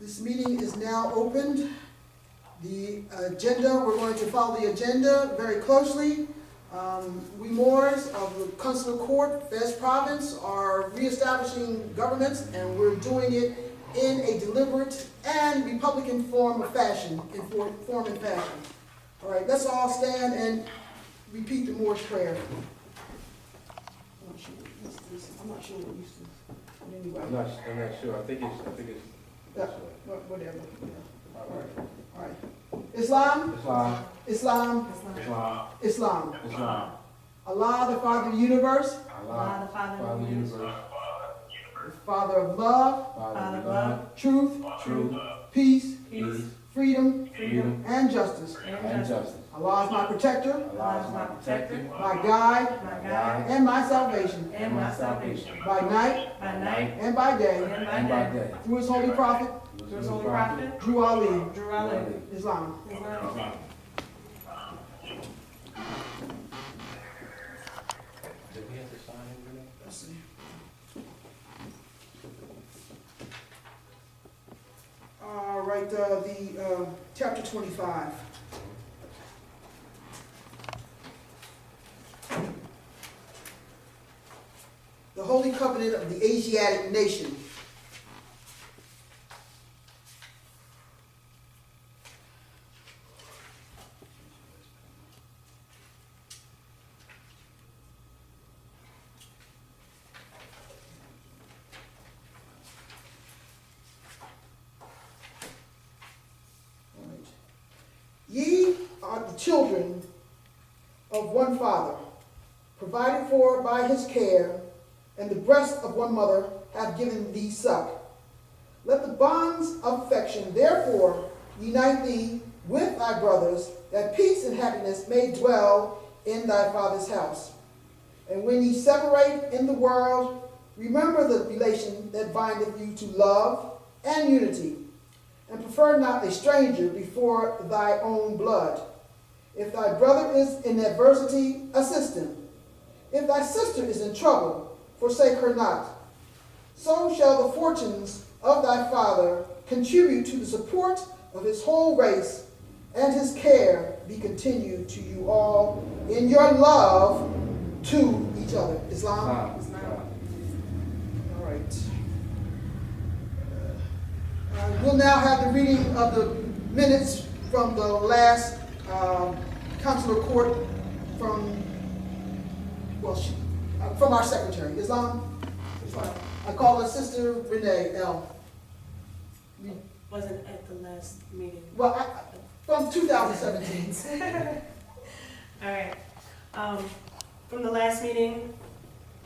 This meeting is now opened. The agenda, we're going to follow the agenda very closely. We Moors of the Consular Court, Fez Province, are reestablishing governments, and we're doing it in a deliberate and Republican form and fashion. All right, let's all stand and repeat the Moorish prayer. I'm not sure what used to. Anyway. I'm not sure. I think it's. Whatever. Yeah. All right. All right. Islam. Islam. Islam. Islam. Islam. Islam. Allah, the Father of the universe. Allah, the Father of the universe. The Father of love. Father of love. Truth. Truth. Peace. Peace. Freedom. Freedom. And justice. And justice. Allah is my protector. Allah is my protector. My guide. My guide. And my salvation. And my salvation. By night. And by day. And by day. Through his holy prophet. Through his holy prophet. Drew Ali. Islam. Islam. Did we have to sign it? Let's see. All right, the chapter 25. The Holy Covenant of the Asiatic Nation. Ye are the children of one father, provided for by his care, and the breast of one mother hath given thee suck. Let the bonds of affection therefore unite thee with thy brothers, that peace and happiness may dwell in thy father's house. And when ye separate in the world, remember the relation that bindeth you to love and unity, and prefer not a stranger before thy own blood. If thy brother is in adversity, assist him. If thy sister is in trouble, forsake her not. So shall the fortunes of thy father contribute to the support of his whole race, and his care be continued to you all in your love to each other. Islam? All right. We'll now have the reading of the minutes from the last consular court from our secretary. Islam? Islam. I call her Sister Renee L. Wasn't at the last meeting. Well, from 2017. All right. From the last meeting,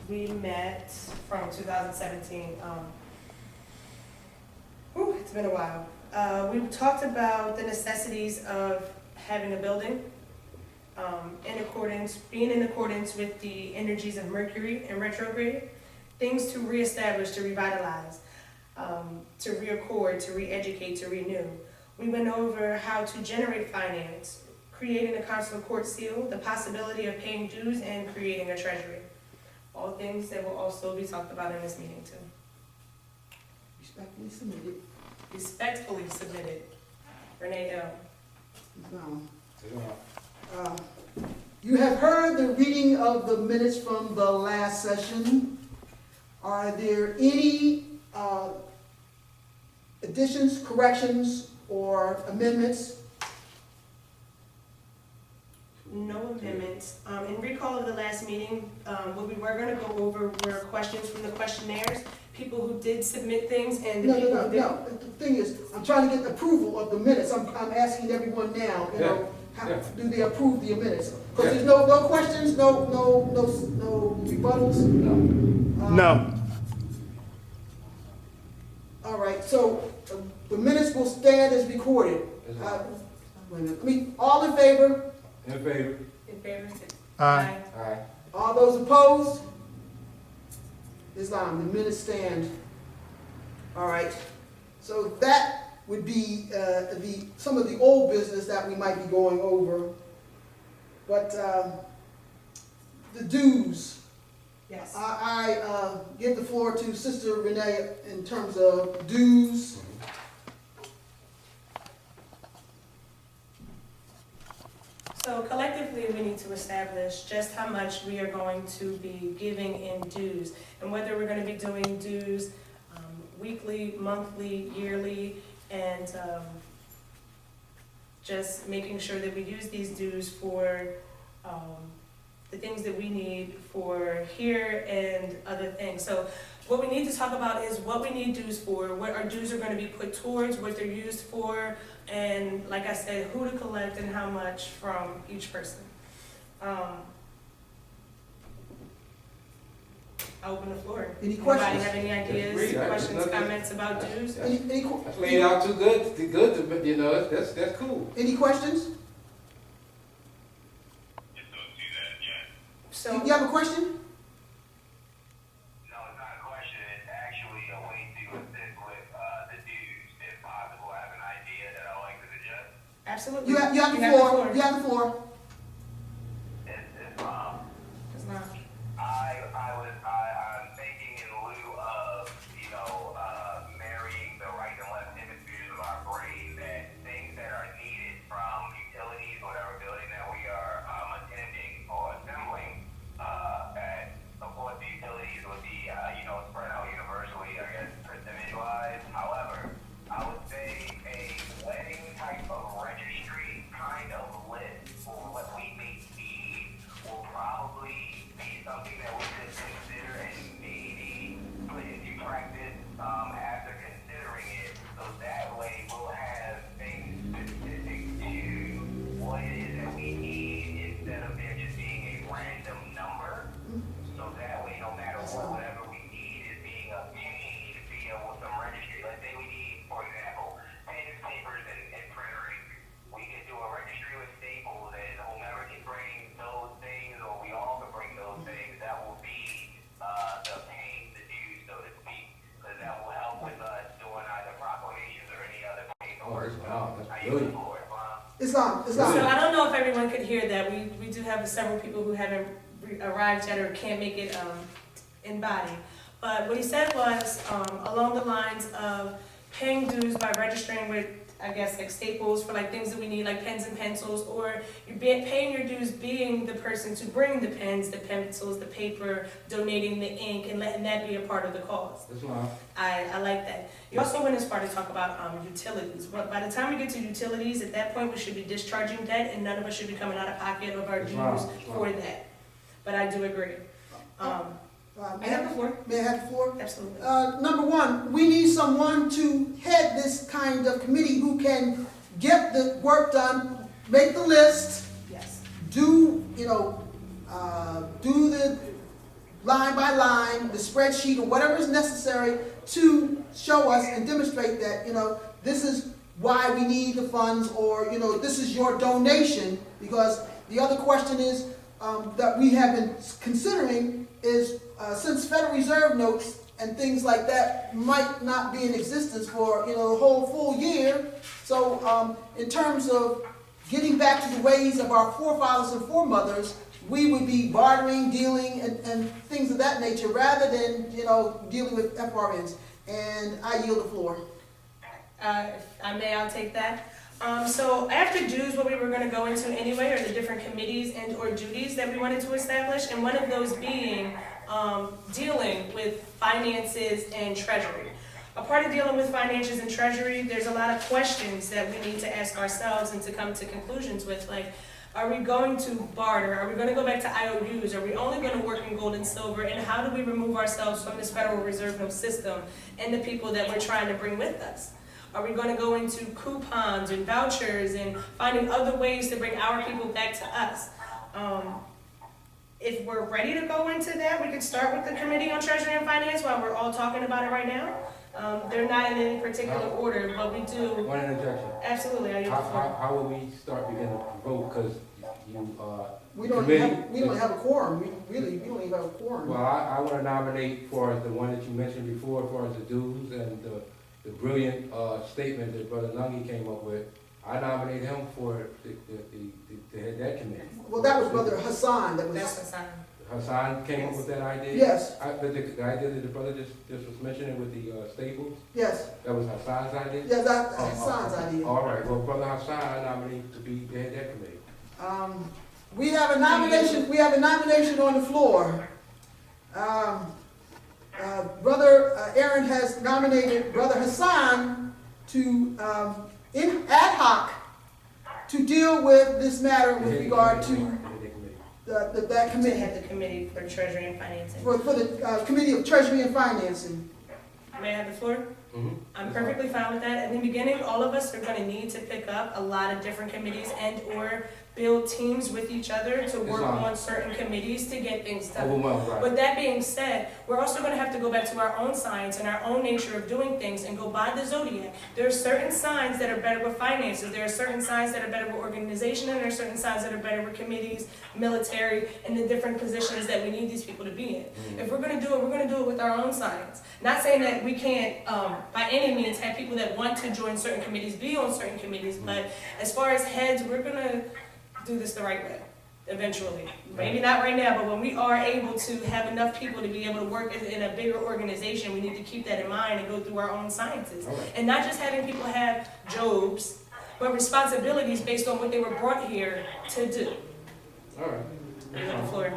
we met from 2017. It's been a while. We talked about the necessities of having a building being in accordance with the energies of Mercury and retrograde, things to reestablish, to revitalize, to reaccord, to re-educate, to renew. We went over how to generate finance, creating a consular court seal, the possibility of paying dues, and creating a treasury. All things that will also be talked about in this meeting too. Respectfully submitted. Respectfully submitted, Renee L. Islam. Islam. You have heard the reading of the minutes from the last session. Are there any additions, corrections, or amendments? No amendments. In recall of the last meeting, what we were going to go over were questions from the questionnaires, people who did submit things, and the people who didn't. No. The thing is, I'm trying to get approval of the minutes. I'm asking everyone now, how do they approve the minutes? Because there's no questions, no rebuttals? No. All right, so the minutes will stand as recorded. Wait a minute. All in favor? In favor. In favor? Aye. Aye. All those opposed? Islam, the minutes stand. All right, so that would be some of the old business that we might be going over. But the dues. Yes. I give the floor to Sister Renee in terms of dues. Specifically, we need to establish just how much we are going to be giving in dues, and whether we're gonna be doing dues weekly, monthly, yearly, and just making sure that we use these dues for the things that we need for here and other things. So what we need to talk about is what we need dues for, what our dues are gonna be put towards, what they're used for, and like I said, who to collect and how much from each person. I'll open the floor. Any questions? Anybody have any ideas, Agreed. questions, Nothing. comments about dues? Any That's laid out too good, to, you know, that's cool. any questions? So, You have a question? No, it's not a question. It's actually a way to assist with the dues, if possible. I have an idea that I'd like to suggest. absolutely. You have the floor. You have the floor. It's It's not. I'm thinking in lieu of, marrying the right and left hemispheres of our brain, that things that are needed from utilities, whatever building that we are attending or assembling, that support the utilities would be, spread out universally, I guess, percentage-wise. However, I would say a wedding type of registry kind of list for what we may need will probably be something that we could consider and maybe put into practice after considering it. So that way we'll have things specific to what it is that we need instead of there just being a random number. So that way, no matter whatever we need is being obtained via some registry. Let's say we need, for example, pens, papers, and printer ink. We can do a registry with Staples, and whomever can bring those things, or we all can bring those things, that will be the paying the dues, so to speak. Because that will help with us doing either proclamations or any other paperwork. Wow, that's I use brilliant. the Lord, Islam. So I don't know if everyone could hear that. We do have several people who haven't arrived yet or can't make it in body. But what he said was along the lines of paying dues by registering with, I guess, like Staples for like things that we need, like pens and pencils, or you're paying your dues being the person to bring the pens, the pencils, the paper, donating the ink, and letting that be a part of the cause. That's why. I like that. You also went as far to talk about utilities. But by the time we get to utilities, at that point we should be discharging debt, and none of us should be coming out of pocket of our That's dues right, that's for right. that. But I do agree. May I have the floor. May I have the floor? Absolutely. Number one, we need someone to head this kind of committee who can get the work done, make the list, Yes. do the line by line, the spreadsheet, or whatever is necessary to show us and demonstrate that, this is why we need the funds, or, this is your donation. Because the other question is, that we have been considering is, since Federal Reserve notes and things like that might not be in existence for, the whole full year. So, in terms of getting back to the ways of our forefathers and foremothers, we would be bartering, dealing, and things of that nature, rather than, dealing with FRNs. And I yield the floor. If I may, I'll take that. So after dues, what we were going to go into anyway are the different committees and or duties that we wanted to establish, and one of those being dealing with finances and treasury. A part of dealing with finances and treasury, there's a lot of questions that we need to ask ourselves and to come to conclusions with, like, are we going to barter? Are we going to go back to IOUs? Are we only going to work in gold and silver? And how do we remove ourselves from this Federal Reserve note system and the people that we're trying to bring with us? Are we going to go into coupons and vouchers and finding other ways to bring our people back to us? If we're ready to go into that, we could start with the Committee on Treasury and Finance while we're all talking about it right now. They're not in any particular order, but we do. One interjection. Absolutely, I use the floor. How will we start beginning to vote? Because We don't have a quorum. We don't even have a quorum. well, I want to nominate for the one that you mentioned before, as far as the dues and the brilliant statement that Brother Nagi came up with. I nominate him for the head that committee. Well, that was Brother Hassan. That's the sign. Hassan came up with that idea? Yes. The idea that the brother just was mentioning with the Staples, Yes. that was Hassan's idea? Yeah, that's Hassan's idea. All right, well, Brother Hassan, I nominate to be the head of that committee. We have a nomination on the floor. Brother Aaron has nominated Brother Hassan to, in ad hoc, to deal with this matter with regard to that To committee, head the committee for Treasury and Financing. for the Committee of Treasury and Financing. May I have the floor? Mhm. I'm perfectly fine with that. In the beginning, all of us are gonna need to pick up a lot of different committees and/or build teams with each other to work fine. on certain committees to get things done. Overwhelmed, right? With that being said, we're also gonna have to go back to our own science and our own nature of doing things and go by the zodiac. There are certain signs that are better with finances, there are certain signs that are better with organization, and there are certain signs that are better with committees, military, and the different positions that we need these people to be in. If we're gonna do it, we're gonna do it with our own science. Not saying that we can't, by any means, have people that want to join certain committees be on certain committees, but as far as heads, we're gonna do this the right way, eventually. Maybe not right now, but when we are able to have enough people to be able to work in a bigger organization, we need to keep that in mind and go through our own sciences. All right. And not just having people have jobs, but responsibilities based on what they were brought here to do. All right. You have the floor.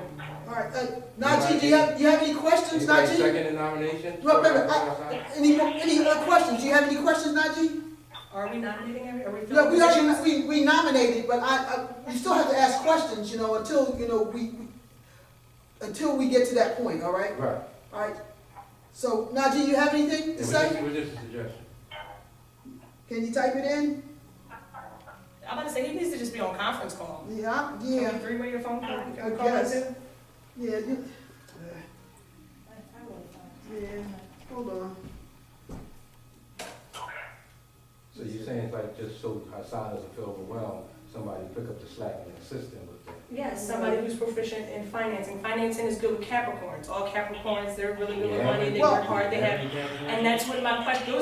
All right, Nagi, do you have any questions, Anybody Nagi? second the nomination? Wait, any other questions? Do you have any questions, Nagi? Are we nominating every, are we No, filling we positions? already, we nominated, but you still have to ask questions, you know, until, you know, until we get to that point, all right? Right. All right. So, Nagi, you have anything It to was say? just a suggestion. Can you type it in? I'm about to say, he needs to just be on conference call. Yeah, Can we yeah, three-way your phone call? I Can we call that guess. too? yeah, yeah, hold on. So you're saying it's like just so Hassan doesn't feel overwhelmed, somebody pick up the slack and assist him with that? Yes, somebody who's proficient in financing. Financing is good with Capricorns. All Capricorns, they're really good with money, they work hard, they have, and that's what my question,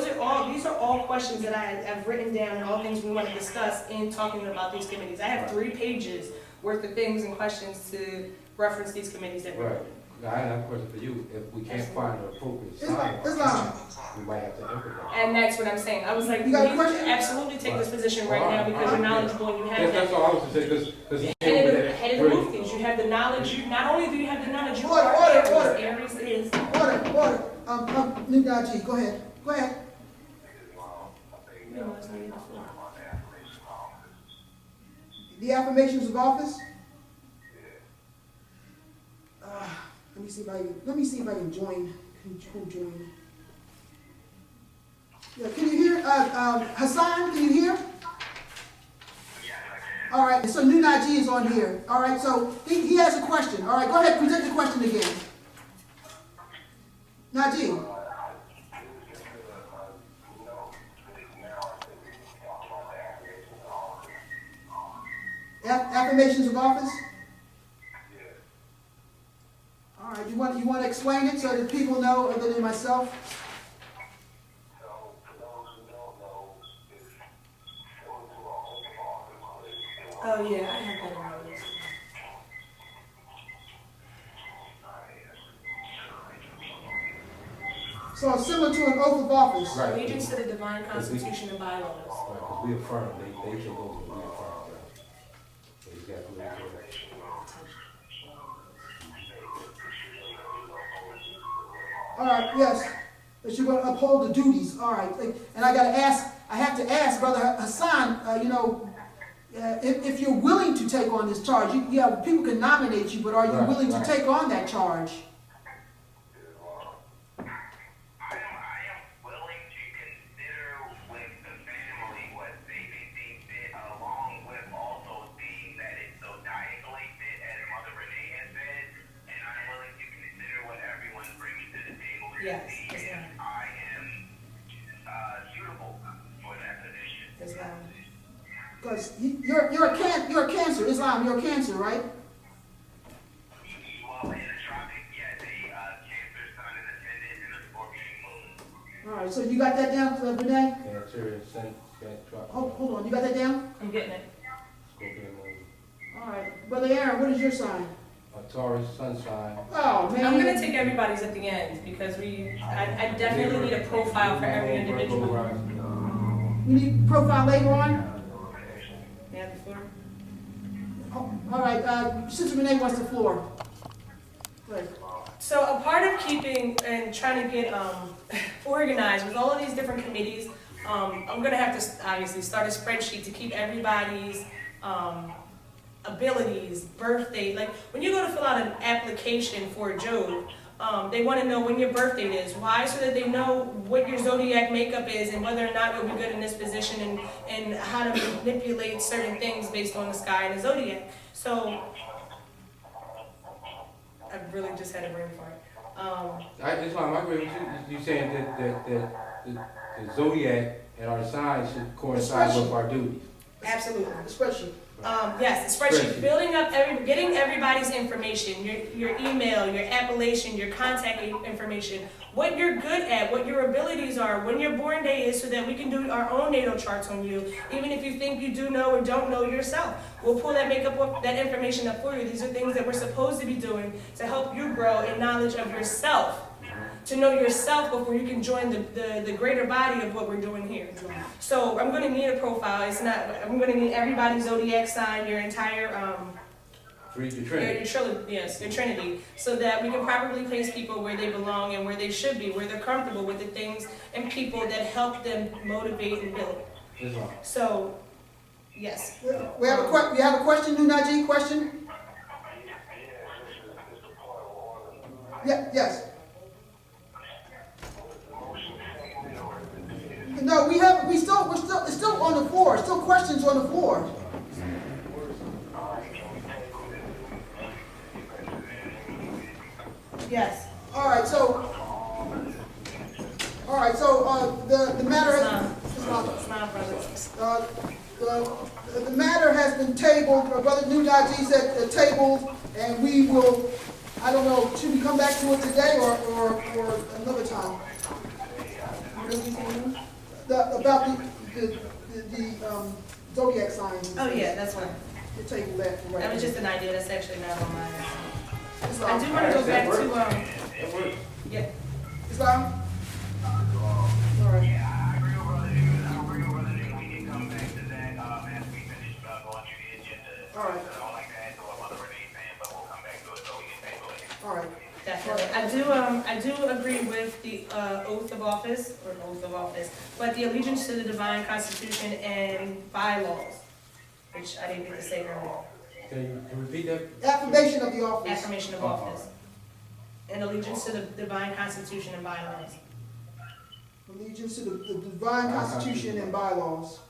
these are all questions that I've written down and all things we want to discuss in talking about these committees. I have 3 pages worth of things and questions to reference these committees that we're Right. doing. Now, I have a question for you. If we can't find an appropriate Islam, sign, we might have to implement. And that's what I'm saying. I was like, You got a you question? absolutely take this position right now because you're knowledgeable and you have Yes, that. that's all I was to say, because he came Head with of that. the Muftis, you have the knowledge, not only do you have the knowledge, you Order, are order, Aries. order. Aries is, Order. Nagi, go ahead. Go ahead. The affirmations of office? Let me see if I can join. Join. Yeah, can you hear? Hassan, can you hear? All right, so new Nagi is on here. All right, so he has a question. All right, go ahead, present the question again. Nagi. Affirmations of office? All right, you want to explain it so that people know other than myself? oh yeah, I have that in my list. So it's similar to an oath of office. Right. Allegiance to the divine constitution and bylaws. Right, because we affirm, they take over, we affirm, right? So he's got to do that. All right, yes, that you're going to uphold the duties. All right, and I have to ask Brother Hassan, if you're willing to take on this charge, people can nominate you, but are you Right, willing to right. take on that charge? Yes, Islam. I am suitable for that position. Islam. Because you're a Cancer, Islam, you're a Cancer, right? Well, in the tropic, yes, a Cancer sun in ascendant and a Scorpion moon. All right, so you got that down, Benay? Cancer, Ascent, Drop. Hold on, you got that down? I'm getting it. Scorpion moon. All right, Brother Aaron, what is your sign? Taurus, sunshine. Oh, man. I'm gonna take everybody's at the end because I definitely need a profile for every individual. You need profile later on? Yeah, before. Oh, All right, Sister Renee wants the floor. Go ahead. So a part of keeping and trying to get organized with all of these different committees, I'm gonna have to obviously start a spreadsheet to keep everybody's abilities, birthday. Like when you go to fill out an application for a job, they want to know when your birthday is. Why? So that they know what your zodiac makeup is and whether or not you'll be good in this position and how to manipulate certain things based on the sky and the zodiac. So I really just had a brain fart. Islam, I agree with you. You saying that the zodiac and our signs should coincide with our duties. Absolutely. The spreadsheet. Yes, the spreadsheet, building up getting everybody's information, your email, your appellation, your contact information, what you're good at, what your abilities are, when your born day is, so that we can do our own natal charts on you. Even if you think you do know or don't know yourself, we'll pull that that information up for you. These are things that we're supposed to be doing to help you grow in knowledge of yourself. To know yourself before you can join the greater body of what we're doing here. So I'm going to need a profile. I'm going to need everybody's zodiac sign, your entire Read your Trinity. your Trinity, so that we can properly place people where they belong and where they should be, where they're comfortable with the things and people that help them motivate and build. Islam. So, yes. We have a question, Nagi, question? Yeah, yes. No, we're still on the floor, still questions on the floor. Yes. All right, so the matter the matter has been tabled. Brother Nagi said tabled, and we will, I don't know, should we come back to it today or another time? About the zodiac signs. Oh yeah, that's one. We'll table that for right That was now. just an idea. That's actually not on mine. Islam. I do want to go back to That works. yeah. Islam? All right. Yeah, I agree with Brother News. I agree with Brother News. We can come back to that as we finish going through the agenda. All right. I don't like to add to what Mother Renee's saying, but we'll come back to it so we can table it. All right. Definitely. I do agree with the oath of office, but the allegiance to the divine constitution and bylaws, which I didn't get to say earlier. Can you repeat that? Affirmation of the office. Affirmation of office. And allegiance to the divine constitution and bylaws. Allegiance to the divine constitution and bylaws.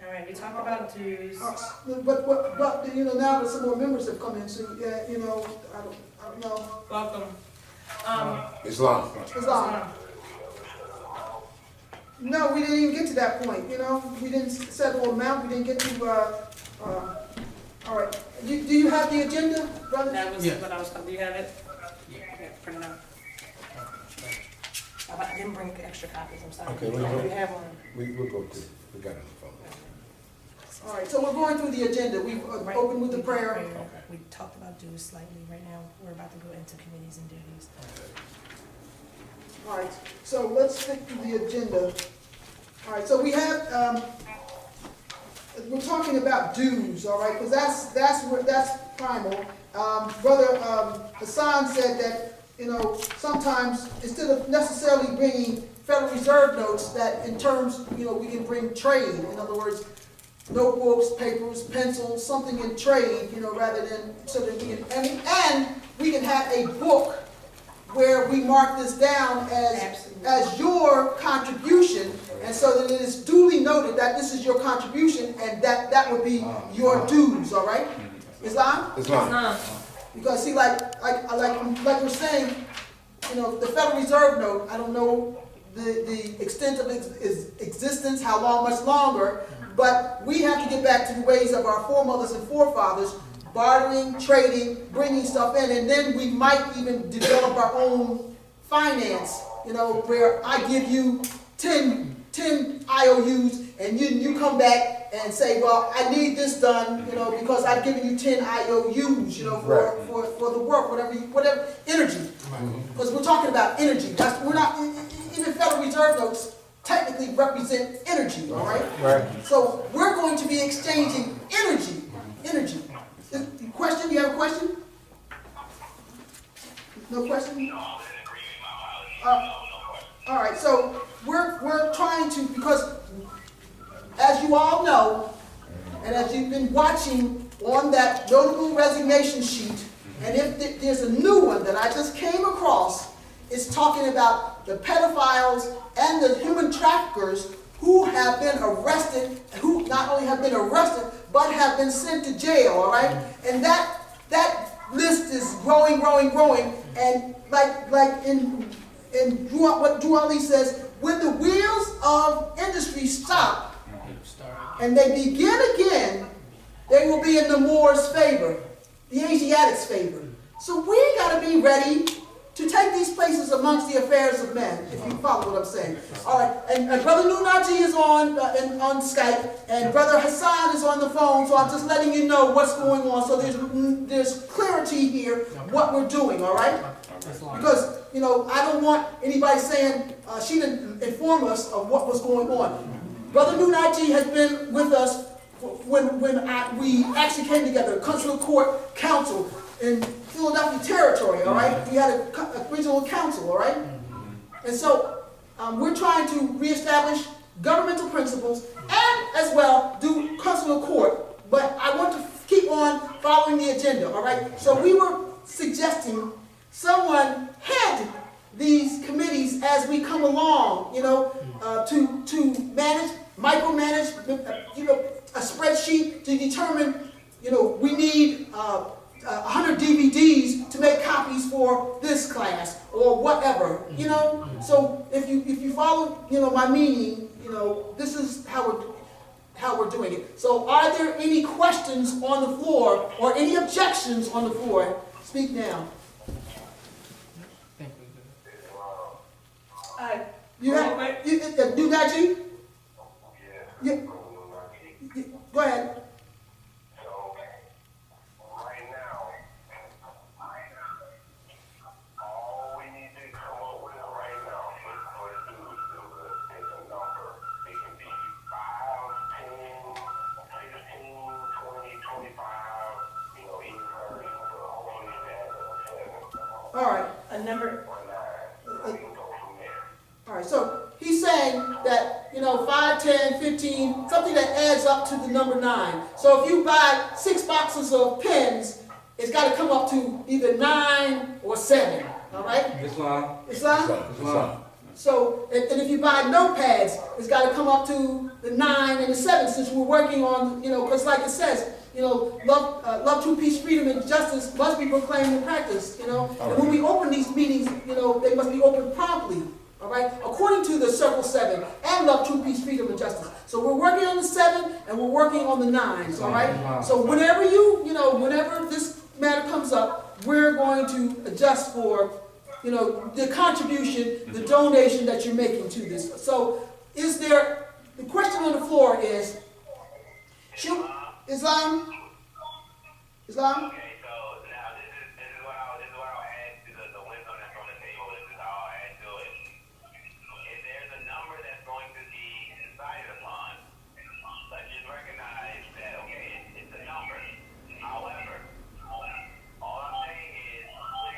All right, we talked about dues. But now that some more members have come in, so I don't know. Welcome. Islam. Islam. No, we didn't even get to that point. We didn't settle amount. We didn't get to. All right. Do you have the agenda, brother? That was what I was. Do you have it? Yeah. Print it out. I didn't bring extra copies. I'm sorry. Okay, we have one. We'll go to, we got it on the phone. All right. So we're going through the agenda. We've opened with the prayer. We talked about dues slightly. Right now, we're about to go into committees and duties. All right. So let's stick to the agenda. All right. So we have. We're talking about dues, all right, because that's primal. Brother Hassan said that sometimes instead of necessarily bringing Federal Reserve notes, that in terms we can bring trade. In other words, notebooks, papers, pencils, something in trade, rather than so that we can and we can have a book where we mark this down as your contribution, and so that it is duly noted that this is your contribution, and that would be your dues. All right, Islam? Islam. Because see, like we're saying, the Federal Reserve note. I don't know the extent of its existence, how long, much longer, but we have to get back to the ways of our foremothers and forefathers. Bartering, trading, bringing stuff in, and then we might even develop our own finance, where I give you 10 IOUs, and you come back and say, well, I need this done, because I've given you 10 IOUs, for the work, whatever energy. Because we're talking about energy. We're not, even Federal Reserve notes, technically represent energy, all right? Right. So we're going to be exchanging energy. Energy. Question? You have a question? No question? No, I was in agreement. My apologies. No question. All right, so we're trying to, because as you all know, and as you've been watching on that notable resignation sheet, and if there's a new one that I just came across, it's talking about the pedophiles and the human traffickers who have been arrested, who not only have been arrested, but have been sent to jail, all right? And that list is growing, and like in what Drew Ali says, when the wheels of industry stop and they begin again, they will be in the Moors' favor, the Asiatics' favor. So we got to be ready to take these places amongst the affairs of men, if you follow what I'm saying. All right, and Brother Nagi is on Skype, and Brother Hassan is on the phone, so I'm just letting you know what's going on, so there's clarity here, what we're doing, all right? Because, you know, I don't want anybody saying she didn't inform us of what was going on. Brother Nagi has been with us when we actually came together, Consular Court Council in Philadelphia territory, all right? We had a regional council, all right? And so we're trying to reestablish governmental principles and as well do consular court. But I want to keep on following the agenda, all right? So we were suggesting someone head these committees as we come along, you know, to manage, micromanage, you know, a spreadsheet to determine, you know, we need 100 DVDs to make copies for this class or whatever, you know. So if you follow, you know, my meaning, you know, this is how we're doing it. So are there any questions on the floor or any objections on the floor? Speak now. You have do that, G? Yeah. Go ahead. So, right now, all we need to come up with right now for the dudes is a number. It can be 5, 10, 15, 20, 25, you know, even 30, but hopefully that 7. All right. A number. Or 9. We can go from there. All right, so he's saying that, you know, 5, 10, 15, something that adds up to the number 9. So if you buy 6 boxes of pens, it's got to come up to either 9 or 7, all right? Islam. Islam? So, and if you buy notepads, it's got to come up to the 9 and the 7, since we're working on, you know, because like it says, you know, love, true peace, freedom, and justice must be proclaimed and practiced, you know? And when we open these meetings, you know, they must be opened promptly. All right, according to the Circle 7 and love, true peace, freedom, and justice. So we're working on the 7 and we're working on the 9s. All right. So whenever whenever this matter comes up, we're going to adjust for, you know, the contribution, the donation that you're making to this. So, the question on the floor is, should Islam? Okay, so now this is what I'll add to the wisdom that's on the table. This is how I'll add to it. If there's a number that's going to be decided upon, let's just recognize that, okay, it's a number. However, all I'm saying is,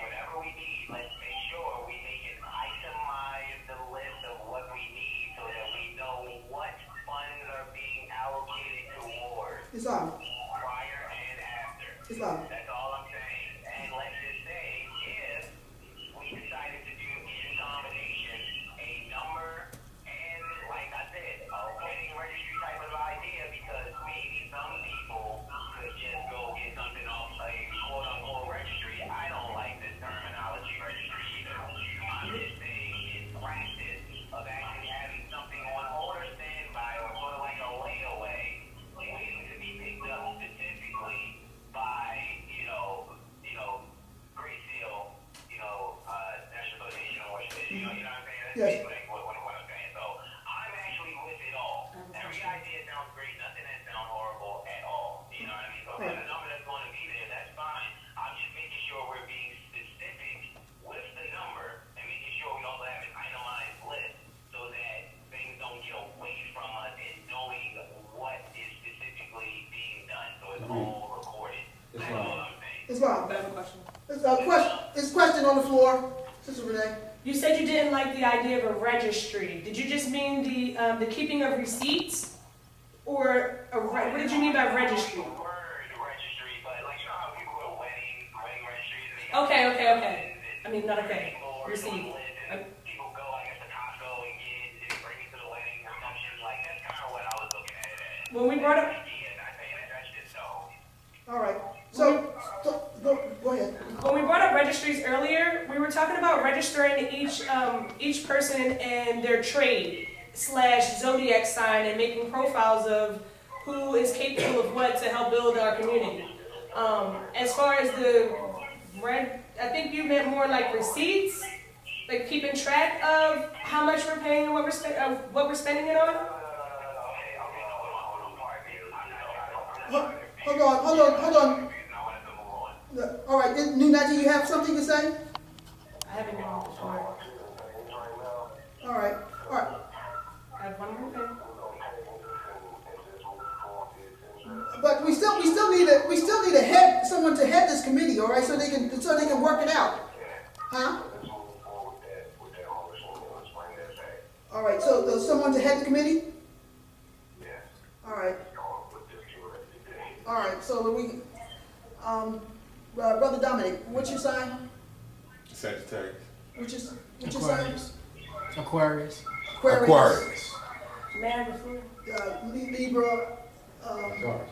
whatever we need, let's make sure we make it itemize the list of what we need so that we know what funds are being allocated towards Islam. prior and after. Islam. That's all I'm saying. And let's just say, if we decided to do in combination a number and, like I said, a wedding registry type of idea, because maybe some people could just go get something off a quote-unquote registry. I don't like this terminology registry either. I'm just saying in practice of actually having something on order standby or sort of like a layaway, waiting to be picked up specifically by, you know, Great Seal, National Association of Washington, you know what I'm saying? That's Yes. basically what I'm saying. So I'm actually with it all. Every idea sounds great. Nothing that sounds horrible at all. You know what I mean? So if there's a number that's going to be there, that's fine. I'm just making sure we're being specific with the number and making sure we also have an itemized list so that things Rob. I have a question. It's a question on the floor, Sister Renee. You said you didn't like the idea of a registry. Did you just mean the keeping of receipts? Or what did you mean by registry? The word registry, but like you know how people go to wedding registries. Okay. I mean, not okay. People Receipt. People go, I guess, to Costco and get it, bring it to the wedding reception. Like that's kind of what I was looking at it as. When we brought up, That's just so. All right, so go ahead. when we brought up registries earlier, we were talking about registering each person and their trade / zodiac sign and making profiles of who is capable of what to help build our community. As far as the I think you meant more like receipts, like keeping track of how much we're paying and what we're spending it on. Hold on. All right, Nagi, you have something to say? I haven't known before. All right. I have one more thing. But we still need someone to head this committee, all right, so they can work it out. Huh? All right, so someone to head the committee? All right. All right, so we, Brother Dominic, what's your sign? Sagittarius. What's your sign? Aquarius. Aquarius. Man before. Libra, Taurus.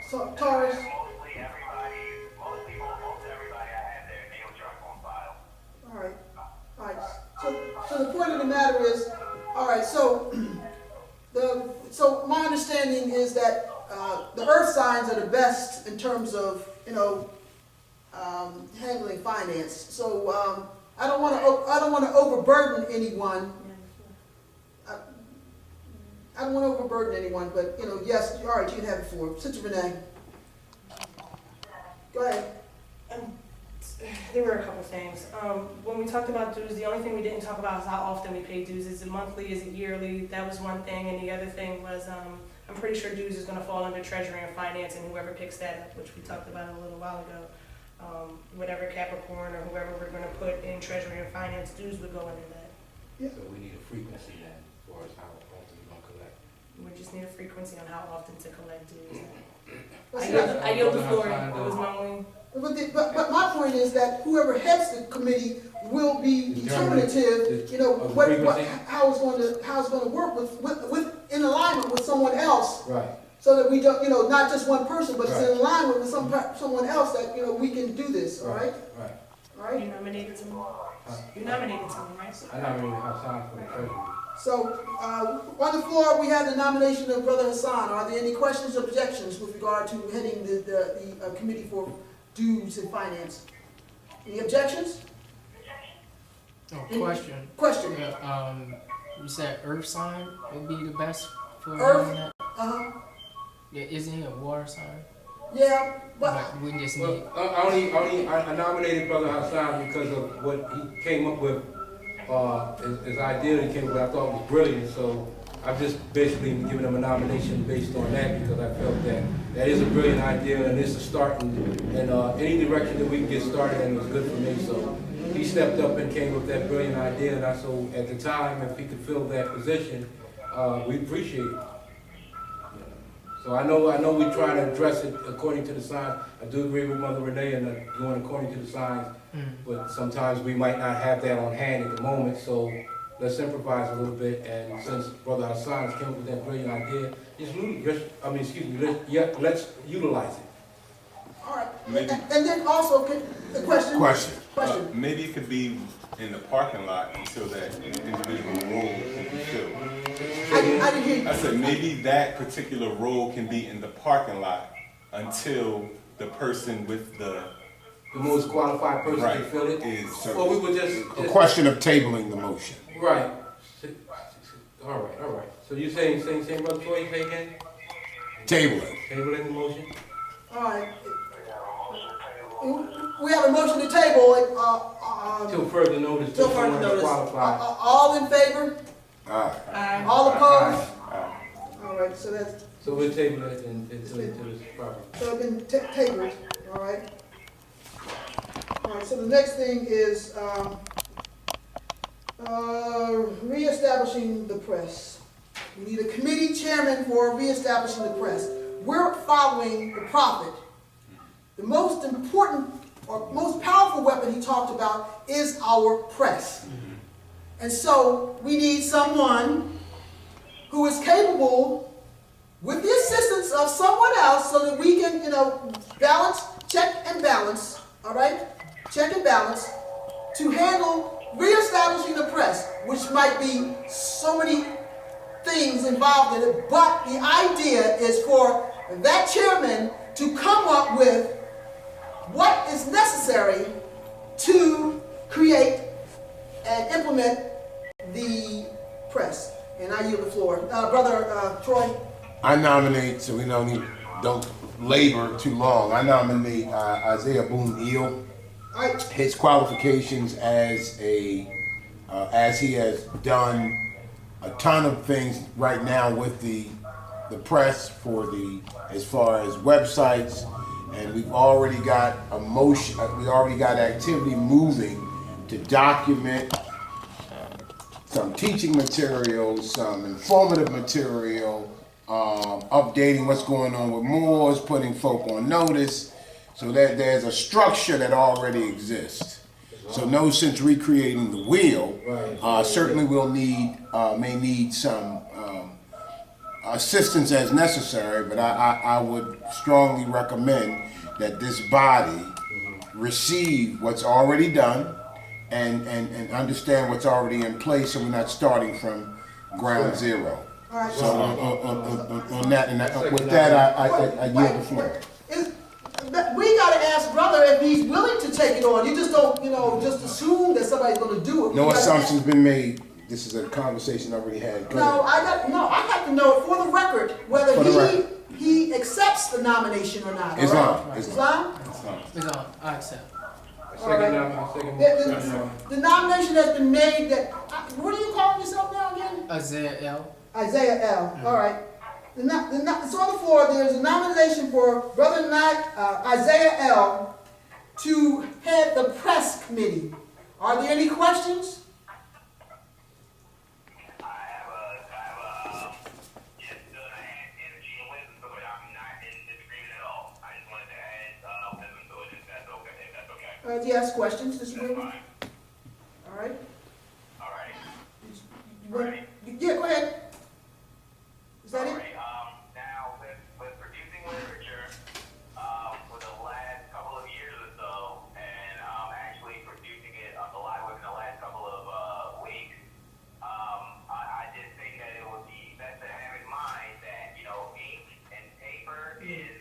Taurus. Most everybody I have their nail chart on file. All right. So the point of the matter is, all right. So my understanding is that the earth signs are the best in terms of handling finance. So I don't want to overburden anyone. I don't want to overburden anyone, but yes, all right, you can have it for Sister Renee. Go ahead. There were a couple things. When we talked about dues, the only thing we didn't talk about is how often we pay dues. Is it monthly? Is it yearly? That was one thing. And the other thing was, I'm pretty sure dues is going to fall under Treasury and Finance, and whoever picks that up, which we talked about a little while ago, whatever Capricorn or whoever we're going to put in Treasury and Finance, dues would go into that. So we need a frequency then, as far as how often we're gonna collect. We just need a frequency on how often to collect dues. But I yield the floor. It was my only. But my point is that whoever heads the committee will be determinative. How it's going to work with in alignment with someone else. Right. So that we don't, not just one person, but it's in alignment with someone else that we can do this. All right. Right. All right. You nominated someone. You nominated someone, right? I nominated Hassan for the treasury. So on the floor, we have the nomination of Brother Hassan. Are there any questions or objections with regard to heading the committee for dues and finance? Any objections? Oh, question. Question. You said earth sign would be the best for Earth? that? Yeah, isn't he a water sign? Yeah, but But we just need. I nominated Brother Hassan because of what he came up with, his idea he came up with, I thought was brilliant, so I've just basically given him a nomination based on that because I felt that is a brilliant idea and it's a start in any direction that we can get started and it was good for me, so he stepped up and came with that brilliant idea and so at the time, if he could fill that position, we appreciate it. So I know we try to address it according to the signs. I do agree with Mother Renee and going according to the signs, but sometimes we might not have that on hand at the moment, so let's improvise a little bit, and since Brother Hassan came up with that brilliant idea, let's utilize it. all right. Maybe. And then also the question. Question. Maybe it could be in the parking lot until that individual role can be filled. I didn't hear you. I said maybe that particular role can be in the parking lot until the person with the most qualified person right to fill it. is. Well, we would just A question of tabling the motion. right. All right. So you saying Brother Troy, say again? Tabling. Tabling the motion? All right. We have a motion to table it. Till further notice. Till further notice. Qualified. All in favor? Aye. All opposed? Aye. All right, so we'll table it until it's proper. so it's been tabled, all right? All right, so the next thing is reestablishing the press. We need a committee chairman for reestablishing the press. We're following the prophet. The most important or most powerful weapon he talked about is our press. And so we need someone who is capable, with the assistance of someone else, so that we can, balance, check and balance, all right? Check and balance to handle reestablishing the press, which might be so many things involved in it, but the idea is for that chairman to come up with what is necessary to create and implement the press. And I yield the floor. Brother Troy. I nominate, so we don't labor too long, I nominate Isaiah Boone-Eel. All right. His qualifications as he has done a ton of things right now with the press as far as websites, and we've already got activity moving to document some teaching materials, some informative material, updating what's going on with Moors, putting folk on notice, so that there's a structure that already exists. So no sense recreating the wheel. Certainly may need some assistance as necessary, but I would strongly recommend that this body receive what's already done and understand what's already in place, so we're not starting from ground zero. All right. So on that, and with that, I yield the floor. We got to ask brother if he's willing to take it on. You just don't, just assume that somebody's going to do it. No assumptions been made. This is a conversation I already had. No, I have to know it for the record whether he accepts the nomination or not. Islam. Right? Islam. I accept. The nomination has been made that, what are you calling yourself now again? Isaiah L. Isaiah L. All right. It's on the floor. There's a nomination for Brother Isaiah L. to head the press committee. Are there any questions? Do you ask questions, Mr. Green? All right. All right. Yeah, go ahead. Is that it? Now, with producing literature for the last couple of years or so, and actually producing it alive within the last couple of weeks, I just think that it would be best to have in mind that, ink and paper is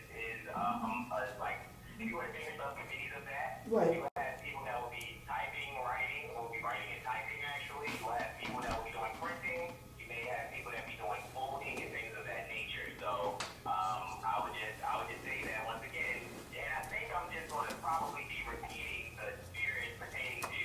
like, if you were thinking about committees of that, Right. you would have people that will be typing, writing, will be writing and typing actually. You will have people that will be doing printing. You may have people that be doing folding and things of that nature. So I would just say that once again, and I think I'm just going to probably be repeating the spirit pertaining to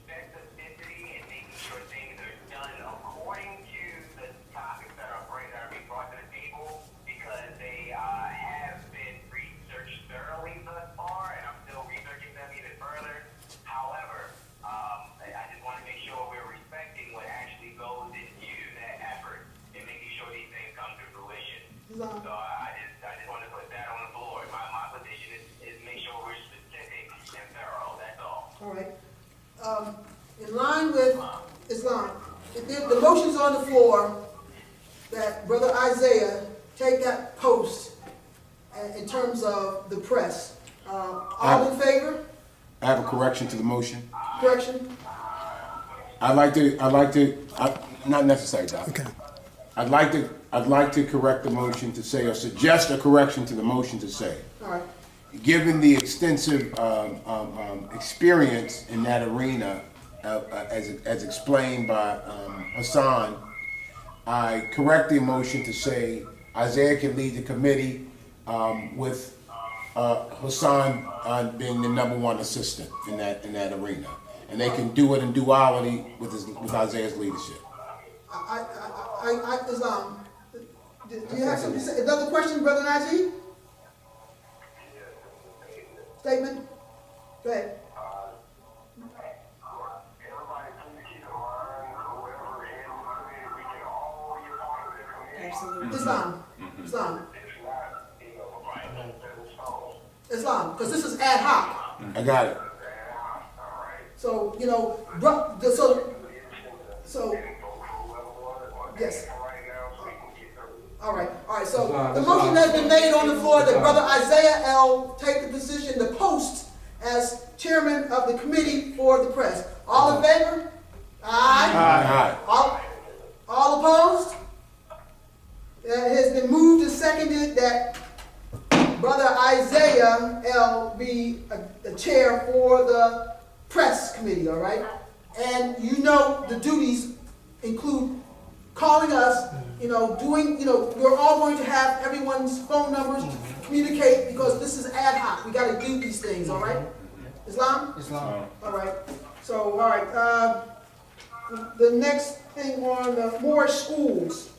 specificity and making sure things are done according to the topics that are being brought to the table, because they have been researched thoroughly thus far, and I'm still researching them even further. However, I just want to make sure we're respecting what actually goes into that effort and making sure these things come to fruition. So I just want to put that on the floor. My position is make sure we're specific and thorough. That's all. All right. In line with Islam, the motion's on the floor that Brother Isaiah take that post in terms of the press. All in favor? I have a correction to the motion. Correction? Not necessary, Doc. Okay. I'd like to correct the motion to say, or suggest a correction to the motion to say, All right. given the extensive experience in that arena, as explained by Hassan, I correct the motion to say Isaiah can lead the committee with Hassan being the #1 assistant in that arena, and they can do it in duality with Isaiah's leadership. Islam, do you have something to say? Another question, Brother Nagi? Statement? Go ahead. Absolutely. Islam, Mhm. Islam, It's not, you know, right, it's stone. Islam, because this is ad hoc. I got it. So, you know, so, yes. All right, so Islam, the Islam. motion has been made on the floor that Brother Isaiah L. take the position to post as chairman of the committee for the press. All in favor? Aye. Aye. All opposed? It has been moved and seconded that Brother Isaiah L. be a chair for the press committee, all right? And you know the duties include calling us, you know, we're all going to have everyone's phone numbers to communicate because this is ad hoc. We got to do these things, all right? Islam? Islam. All right. So, all right. The next thing on the Moorish schools.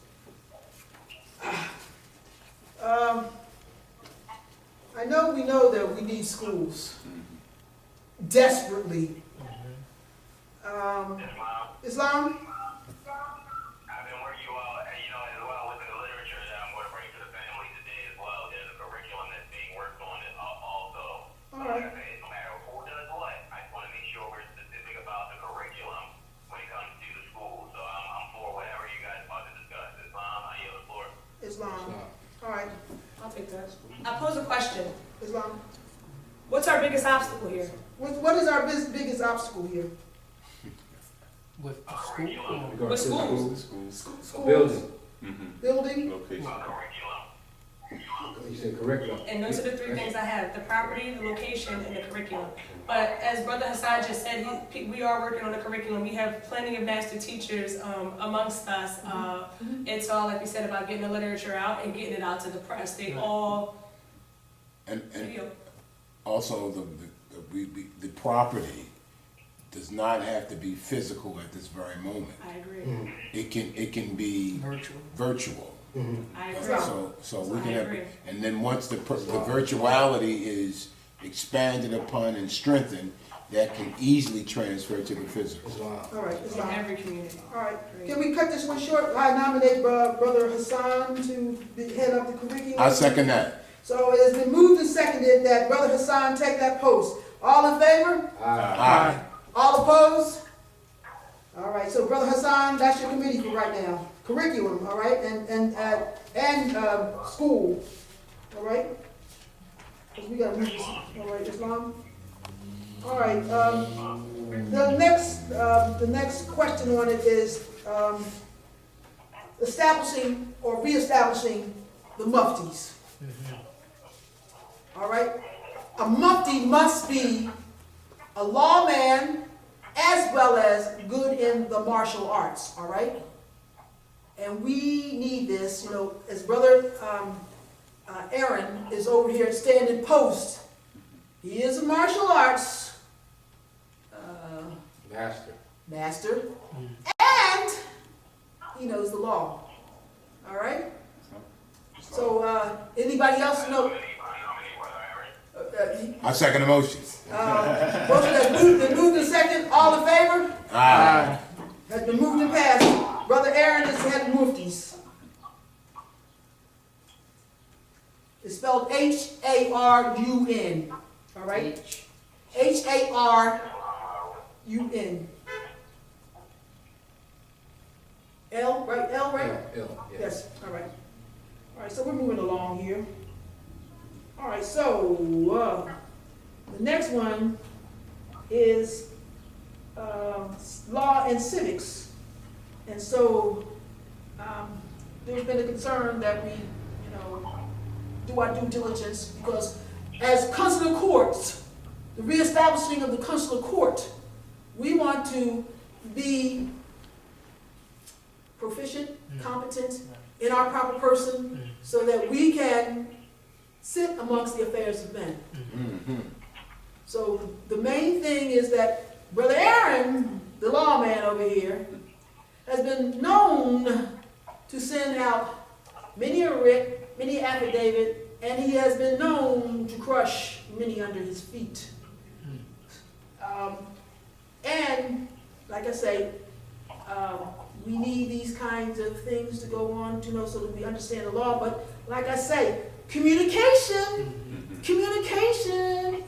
We know that we need schools desperately. Islam? I've been working well, you know, as well with the literature that I'm going to bring to the family today as well. There's a curriculum that's being worked on also. All right. Like I say, no matter who does what, I just want to make sure we're specific about the curriculum when it comes to the school. So I'm for whatever you guys want to discuss. Islam, I yield the floor. Islam. All right. I'll take that. I pose a question. Islam. What's our biggest obstacle here? What is our biggest obstacle here? With school. Regarding With to schools. schools, building, Building? Location. you said curriculum. And those are the three things I have: the property, the location, and the curriculum. But as Brother Hassan just said, we are working on the curriculum. We have plenty of master teachers amongst us. It's all, like we said, about getting the literature out and getting it out to the press. They all, And you know, also the property does not have to be physical at this very moment. I agree. It can be virtual. I agree. So we I can have, agree. and then once the virtuality is expanded upon and strengthened, that can easily transfer to the physical. Islam. All right. In Islam. every community. All right. Can we cut this one short? I nominate Brother Hassan to head up the curriculum. I second that. So it has been moved and seconded that Brother Hassan take that post. All in favor? Aye. All opposed? All right, so Brother Hassan, that's your committee for right now. Curriculum, all right, and school, all right? 'Cause we gotta move this, all right, Islam? All right, the next question on it is establishing or reestablishing the muftis. All right? A mufti must be a lawman as well as good in the martial arts, all right? And we need this, you know, as Brother Aaron is over here standing post. He is a martial arts master, and he knows the law, all right? So, anybody else know? I second the motion. Motion has been moved in second. All in favor? Aye. Has been moved and passed. Brother Aaron is head of muftis. It's spelled Harun. All right? Harun. L, right? L, right? Yes. All right. All right, so we're moving along here. All right, so the next one is law and civics. And so there's been a concern that we, you know, do our due diligence because as consular courts, the reestablishing of the consular court, we want to be proficient, competent in our proper person so that we can sit amongst the affairs of men. So the main thing is that Brother Aaron, the lawman over here, has been known to send out many a writ, many affidavit, and he has been known to crush many under his feet. And like I say, we need these kinds of things to go on, you know, so that we understand the law. But like I say, communication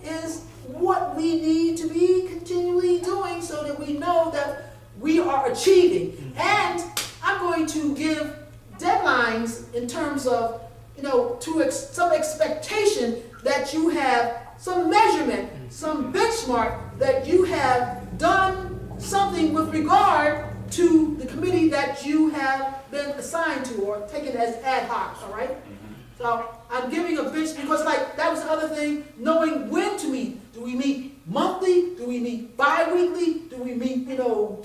is what we need to be continually doing so that we know that we are achieving. And I'm going to give deadlines in terms of, you know, some expectation that you have some measurement, some benchmark that you have done something with regard to the committee that you have been assigned to or taken as ad hoc, all right? So I'm giving a bench because like that was the other thing, knowing when to meet. Do we meet monthly? Do we meet bi-weekly? Do we meet, you know,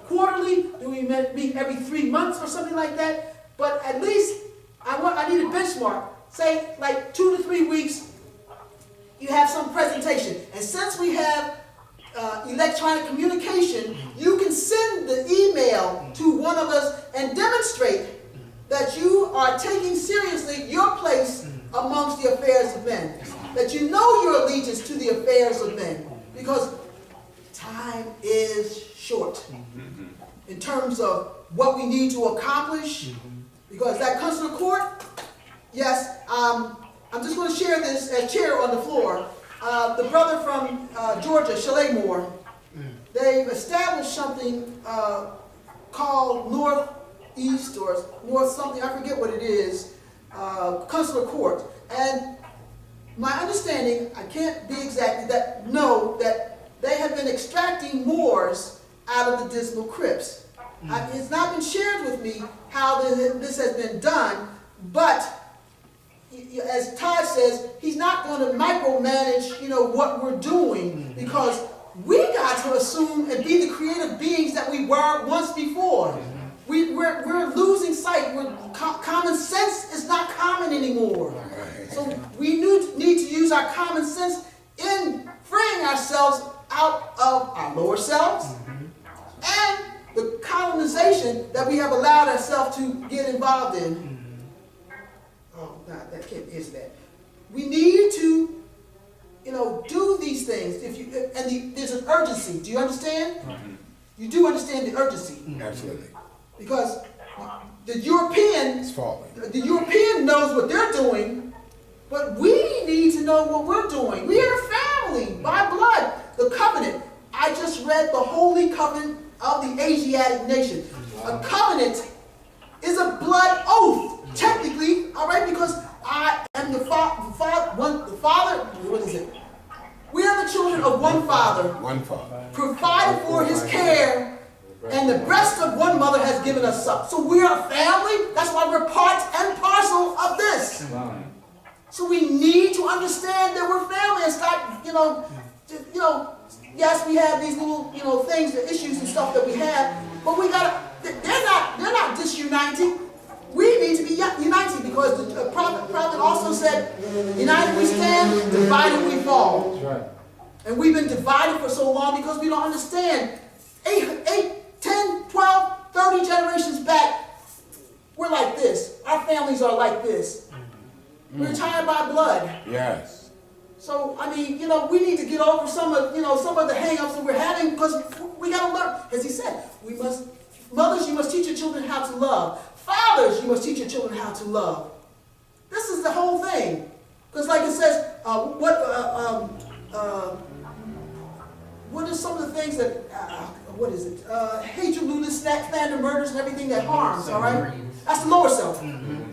quarterly? Do we meet every 3 months or something like that? But at least I need a benchmark. Say like 2 to 3 weeks, you have some presentation. And since we have electronic communication, you can send the email to one of us and demonstrate that you are taking seriously your place amongst the affairs of men. That you know your allegiance to the affairs of men. Because time is short in terms of what we need to accomplish. Because that consular court, yes, I'm just going to share this as chair on the floor. The brother from Georgia, Chalet Moore, they've established something called Northeast or North something, I forget what it is, Consular Court. And my understanding, I can't be exactly, that they have been extracting Moors out of the Dismal Crypts. It's not been shared with me how this has been done, but as Todd says, he's not going to micromanage, you know, what we're doing, because we got to assume and be the creative beings that we were once before. We're losing sight. Common sense is not common anymore. So we need to use our common sense in freeing ourselves out of our lower selves and the colonization that we have allowed ourselves to get involved in. Oh, no, that can't answer that. We need to, you know, do these things. There's an urgency. Do you understand? You do understand the urgency. Absolutely. Because the European knows what they're doing, but we need to know what we're doing. We are family by blood. The covenant. I just read the Holy Covenant of the Asiatic nation. A covenant is a blood oath, technically, all right, because I am the father, what is it? We are the children of one father. One father. Provided for his care, and the breast of one mother has given us up. So we are family. That's why we're part and parcel of this. So we need to understand that we're family and start, you know, yes, we have these little, you know, things, the issues and stuff that we have, but we gotta, they're not disuniting. We need to be united because the prophet also said, united we stand, divided we fall. That's right. And we've been divided for so long because we don't understand. 8, 10, 12, 30 generations back, we're like this. Our families are like this. We're tied by blood. Yes. So, I mean, you know, we need to get over some of the hang-ups that we're having because we got to learn. As he said, mothers, you must teach your children how to love. Fathers, you must teach your children how to love. This is the whole thing. Because like it says, what are some of the things that, what is it? Hatred, lewdness, slander, murders, and everything that harms, all right? That's the lower self.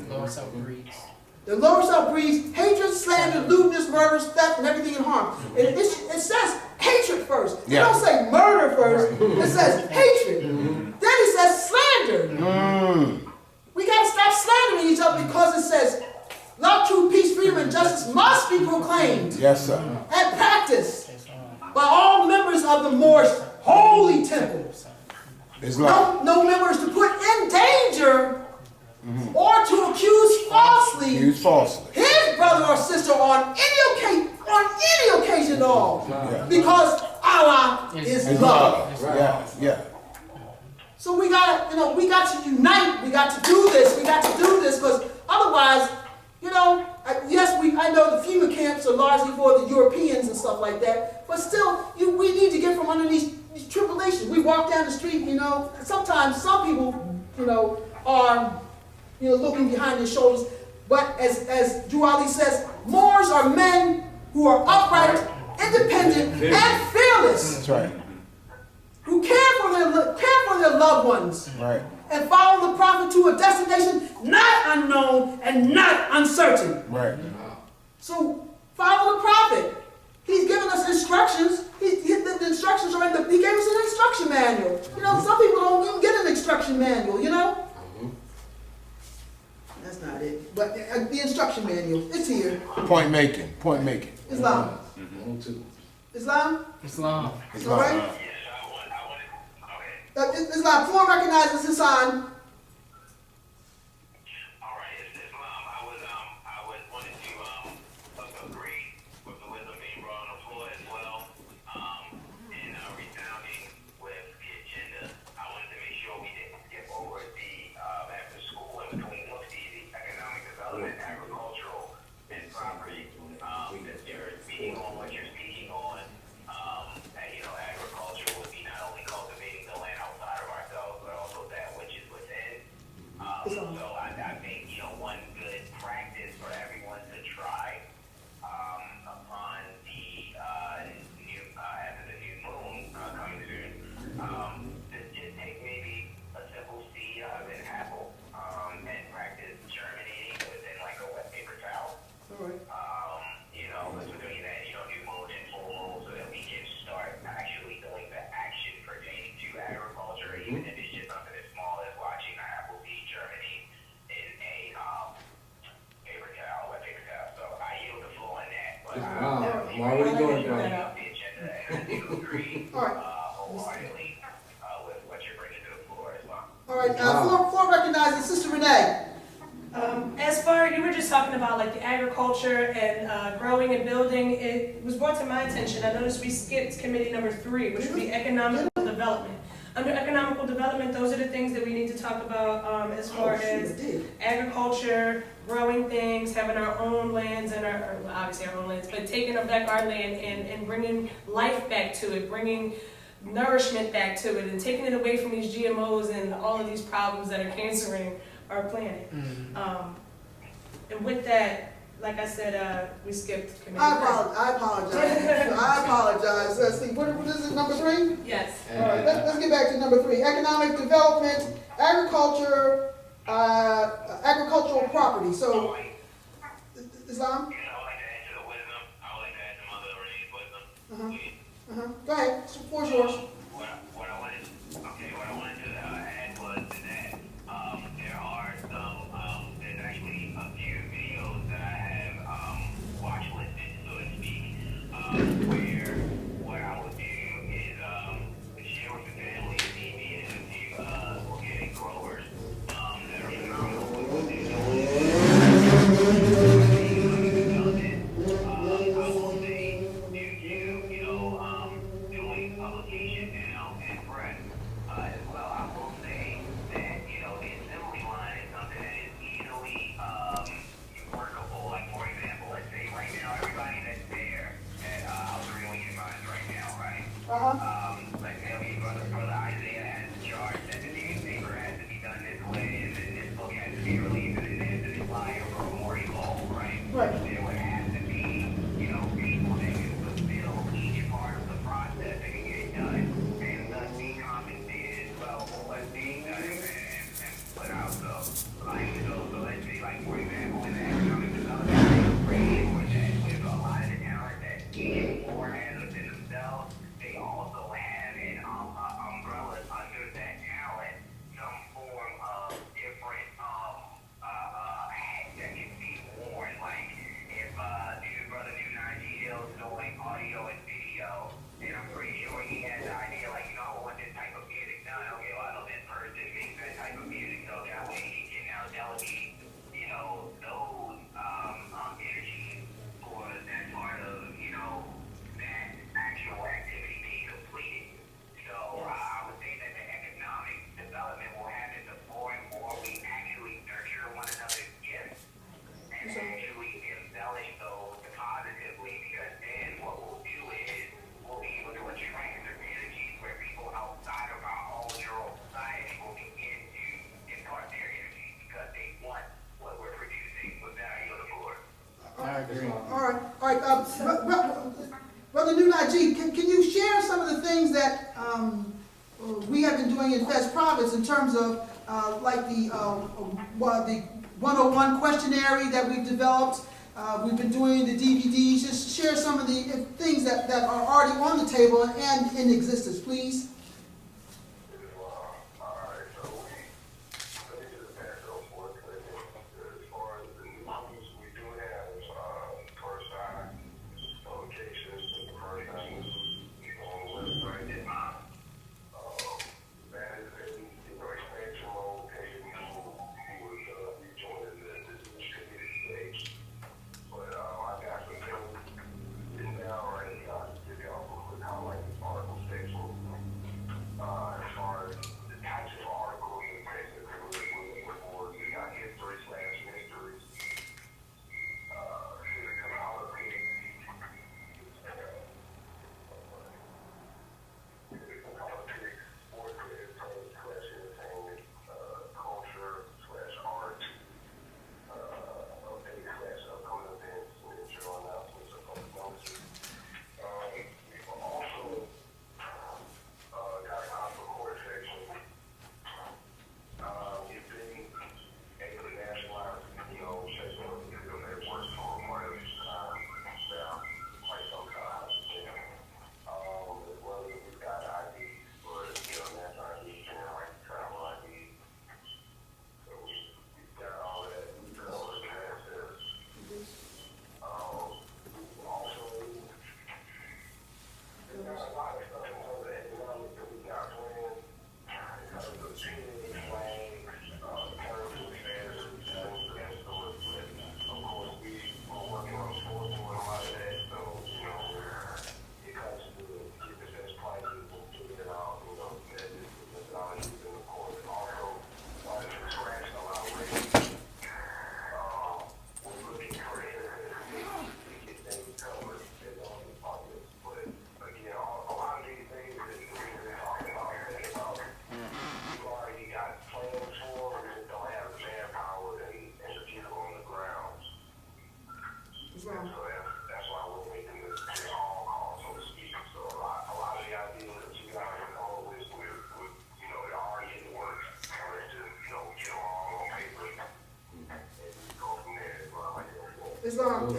Lower self breeds. The lower self breeds hatred, slander, lewdness, murders, theft, and everything in harm. And it says hatred first. It don't say murder first. It says hatred. Then it says slander. We got to stop slandering each other because it says love, truth, peace, freedom, and justice must be proclaimed Yes, sir. and practiced by all members of the Moorish holy temple. Islam. No members to put in danger or to accuse falsely Use falsely. his brother or sister on any occasion at all. Yeah. Because Allah is It's love. love. Yeah, yeah. So we got to unite. We got to do this. We got to do this because otherwise, you know, yes, I know the FEMA camps are largely for the Europeans and stuff like that, but still, we need to get from underneath tribulation. We walk down the street, you know, sometimes some people, you know, are, you know, looking behind their shoulders. But as Drew Ali says, Moors are men who are upright, independent, and fearless. That's right. Who care for their loved ones. Right. And follow the prophet to a destination not unknown and not uncertain. Right. So follow the prophet. He's given us instructions. The instructions are he gave us an instruction manual. You know, some people don't even get an instruction manual, you know? That's not it. But the instruction manual, it's here. Point making. Point making. Islam. Islam? Islam. All right? Islam, floor recognizes Hassan. I'm already doing that. All right, floor recognizes Sister Renee. As far you were just talking about like the agriculture and growing and building, it was brought to my attention. I noticed we skipped committee number 3, which would be economical development. Under economical development, those are the things that we need to talk about as far as agriculture, growing things, having our own lands and obviously our own lands, but taking back our land and bringing life back to it, bringing nourishment back to it, and taking it away from these GMOs and all of these problems that are cancering our planet. And with that, like I said, we skipped committee. I apologize. I apologize. Let's see, what is it, number 3? Yes. All right, let's get back to number 3. Economic development, agriculture, agricultural property. So, Islam? Go ahead. The floor's yours. What I wanted to add was that there are some, there's actually a few videos that I have watch listed, so to speak, where what I would do is share with the family, maybe and a few organic growers that are phenomenal with what they're doing. I will say, due to, doing publication now and press as well, I will say that, the assembly line is something that is easily workable. Like, for example, let's say right now, everybody that's there at House of Reunion Mines right now, right? Let's say, okay, brother Isaiah has the charge that the newspaper has to be done this way, and then this book has to be released, and then there's the flyer for Memorial Hall, right? Right. There would have to be, people that can fulfill each part of the process and can get it done, and thus be compensated as well for what's being done and put out. So let's say, like, for example, in the economic development, with a lot of the talent that each floor has within themselves, they also Brother Nagi, can you share some of the things that we have been doing in Fez Province in terms of like the 101 questionnaire that we've developed? We've been doing the DVDs. Just share some of the things that are already on the table and in existence, please.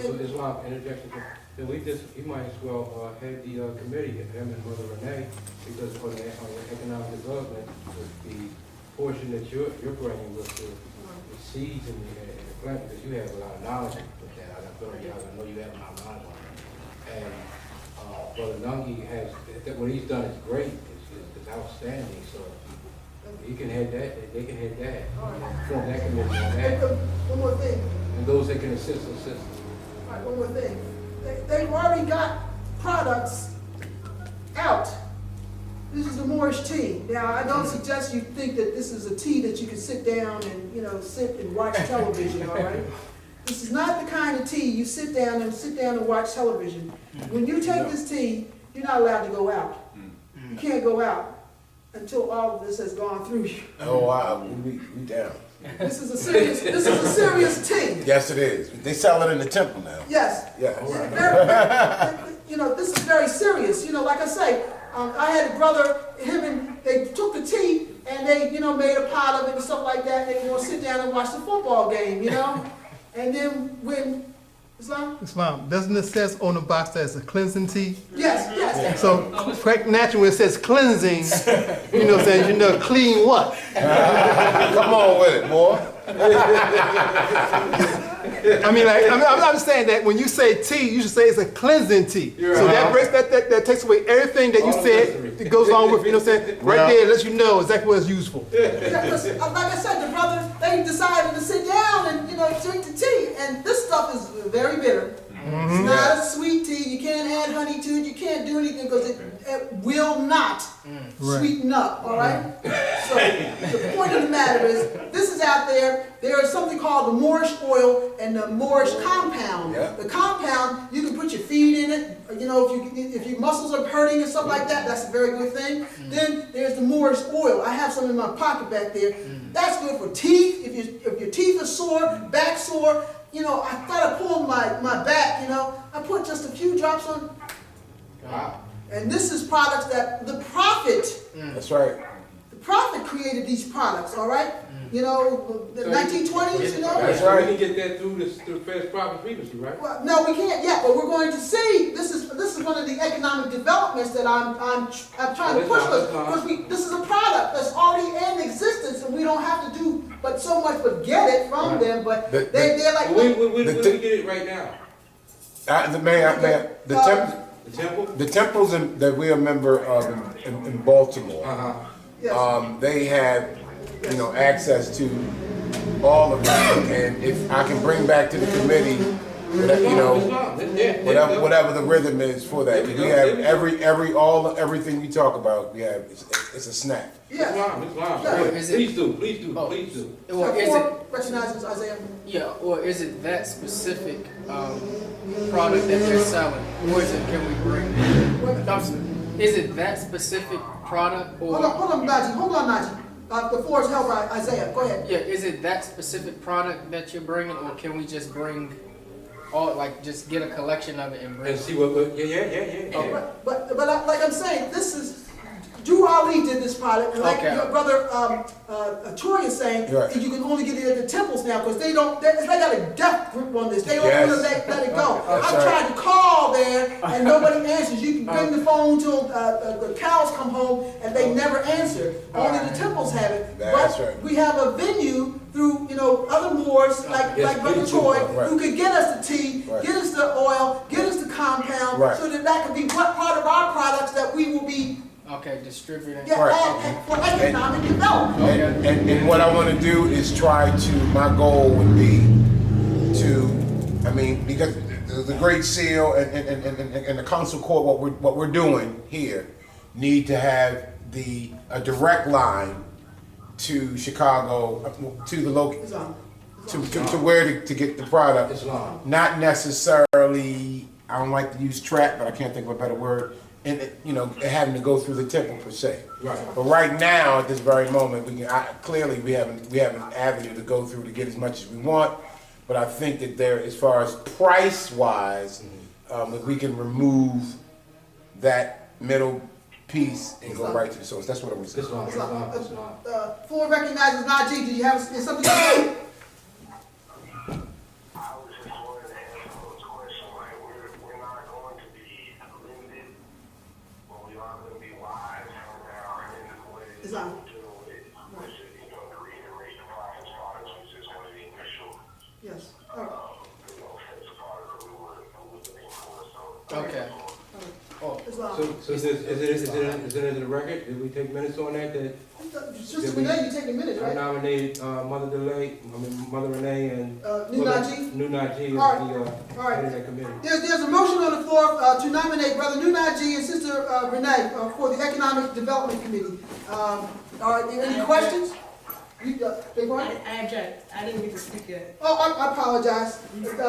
So Islam, interjection. Then he might as well head the committee, him and Mother Renee, because for the economic development, with the portion that you're bringing with the seeds and the plant, because you have a lot of knowledge with that. I know you have a lot of knowledge on that. And Brother Nagi has, what he's done is great. It's outstanding. So he can head that. They can head that. Form that committee on that. One more thing. And those that can assist. All right, one more thing. They've already got products out. This is the Moorish tea. Now, I don't suggest you think that this is a tea that you can sit down and, sit and watch television, all right? This is not the kind of tea you sit down and watch television. When you take this tea, you're not allowed to go out. You can't go out until all of this has gone through you. Oh, wow, we down. This is a serious tea. Yes, it is. They sell it in the temple now. Yes. Yes. This is very serious. Like I say, I had a brother, they took the tea and they, made a pot of it and stuff like that. They want to sit down and watch the football game, And then when Islam, doesn't it says on the box that it's a cleansing tea? Yes. So, naturally, when it says cleansing, clean what? Come on with it, boy. I'm saying that when you say tea, you should say it's a cleansing tea. So that breaks that takes away everything that you said. It goes on with, right there, lets you know exactly what it's used for. Yeah, like I said, the brothers, they decided to sit down and, drink the tea. And this stuff is very bitter. It's not a sweet tea. You can't add honey to it. You can't do anything because it will not sweeten up, all right? So the point of the matter is, this is out there. There is something called the Moorish oil and the Moorish compound. Yeah. The compound, you can put your feet in it. If your muscles are hurting and stuff like that, that's a very good thing. Then there's the Moorish oil. I have some in my pocket back there. That's good for teeth. If your teeth are sore, back sore, you know, I thought I pulled my back, you know, I put just a few drops on. Wow. And this is products that the prophet, That's right. the prophet created these products, all right? You know, the 1920s, you know? That's So right. we can get that through the Fast Property Frequency, right? Well, no, we can't yet, but we're going to see. This is one of the economic developments that I'm trying to push us, because this is a product that's already in existence, and we don't have to do but so much but get it from them. But they're like, We get it right now. The temple? The temples that we're a member of in Baltimore, Uh-huh. they have, you know, access to all of them, and if I can bring back to the committee, you know, whatever the rhythm is for that, we have everything you talk about. We have it's a snack. yeah. It's live. Yeah. Is it- Please do. Oh. Please do. Or is it, Recognizes Isaiah. yeah, or is it that specific product that they're selling, or is it, can we bring? Is it that specific product, or? Hold on, Nagi. Hold on, Nagi. The floor is held by Isaiah. Go ahead. Yeah, is it that specific product that you're bringing, or can we just bring all, like, just get a collection of it and bring And it? see what, yeah. But like I'm saying, this is. Drew Ali did this product, and like Okay. your brother Troy is saying, Right. you can only get it at the temples now because they got a death grip on this. They don't Yes. want to let it go. That's I've right. tried to call there, and nobody answers. You can bring the phone till the cows come home, and they never answer. Only the temples have it. That's But right. we have a venue through, you know, other Moors, like Brother please Troy, do. Right. who could get us the tea, Right. get us the oil, get us the compound, Right. so that could be what part of our products that we will be Okay, distributing. for economic development. And what I want to do is try to. My goal would be to, I mean, because the Great Seal and the Consular Court, what we're doing here, need to have a direct line to Chicago, to the local, to where to get the product. Islam. Not necessarily. I don't like to use trap, but I can't think of a better word. And you know, having to go through the temple per se. Right. But right now, at this very moment, we have an avenue to go through to get as much as we want. But I think that there, as far as price wise, if we can remove that middle piece and go right to the source. That's what I'm gonna say. Islam. Floor recognizes Nagi. Do you have something to say? I was just wanted to ask those questions. Like, we're not going to be limited, but we are going to be wise in the way that Islam. we do it. Which is, you know, the reiteration of profits products, which is one of the initial, Yes. All right. sets of products that we were looking for. So, Okay. Oh, Islam. So is it in the record? Did we take minutes on that? Sister Renee, you taking minutes, I right? nominated Mother Renee and Nunaji? Nunaji All as the head of that committee. There's a motion on the floor to nominate Brother Nunaji and Sister Renee for the Economic Development Committee. Are there any questions? Big one? I object. I didn't get to speak yet. Oh, I apologize.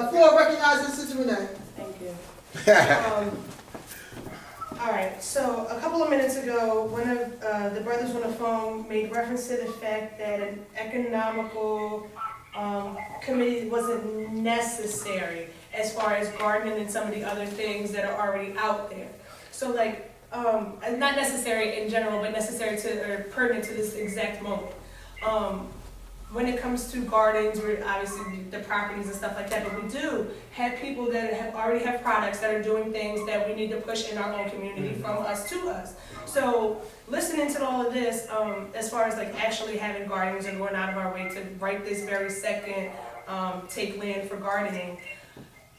Floor recognizes Sister Renee. Thank you. All right, so a couple of minutes ago, one of the brothers on the phone made reference to the fact that an economical committee wasn't necessary as far as gardening and some of the other things that are already out there. So like, not necessary in general, but necessary to, or pertinent to this exact moment. When it comes to gardens, we're obviously the properties and stuff like that, but we do have people that already have products that are doing things that we need to push in our own community from us to us. So listening to all of this, as far as like actually having gardens and going out of our way to right this very second take land for gardening,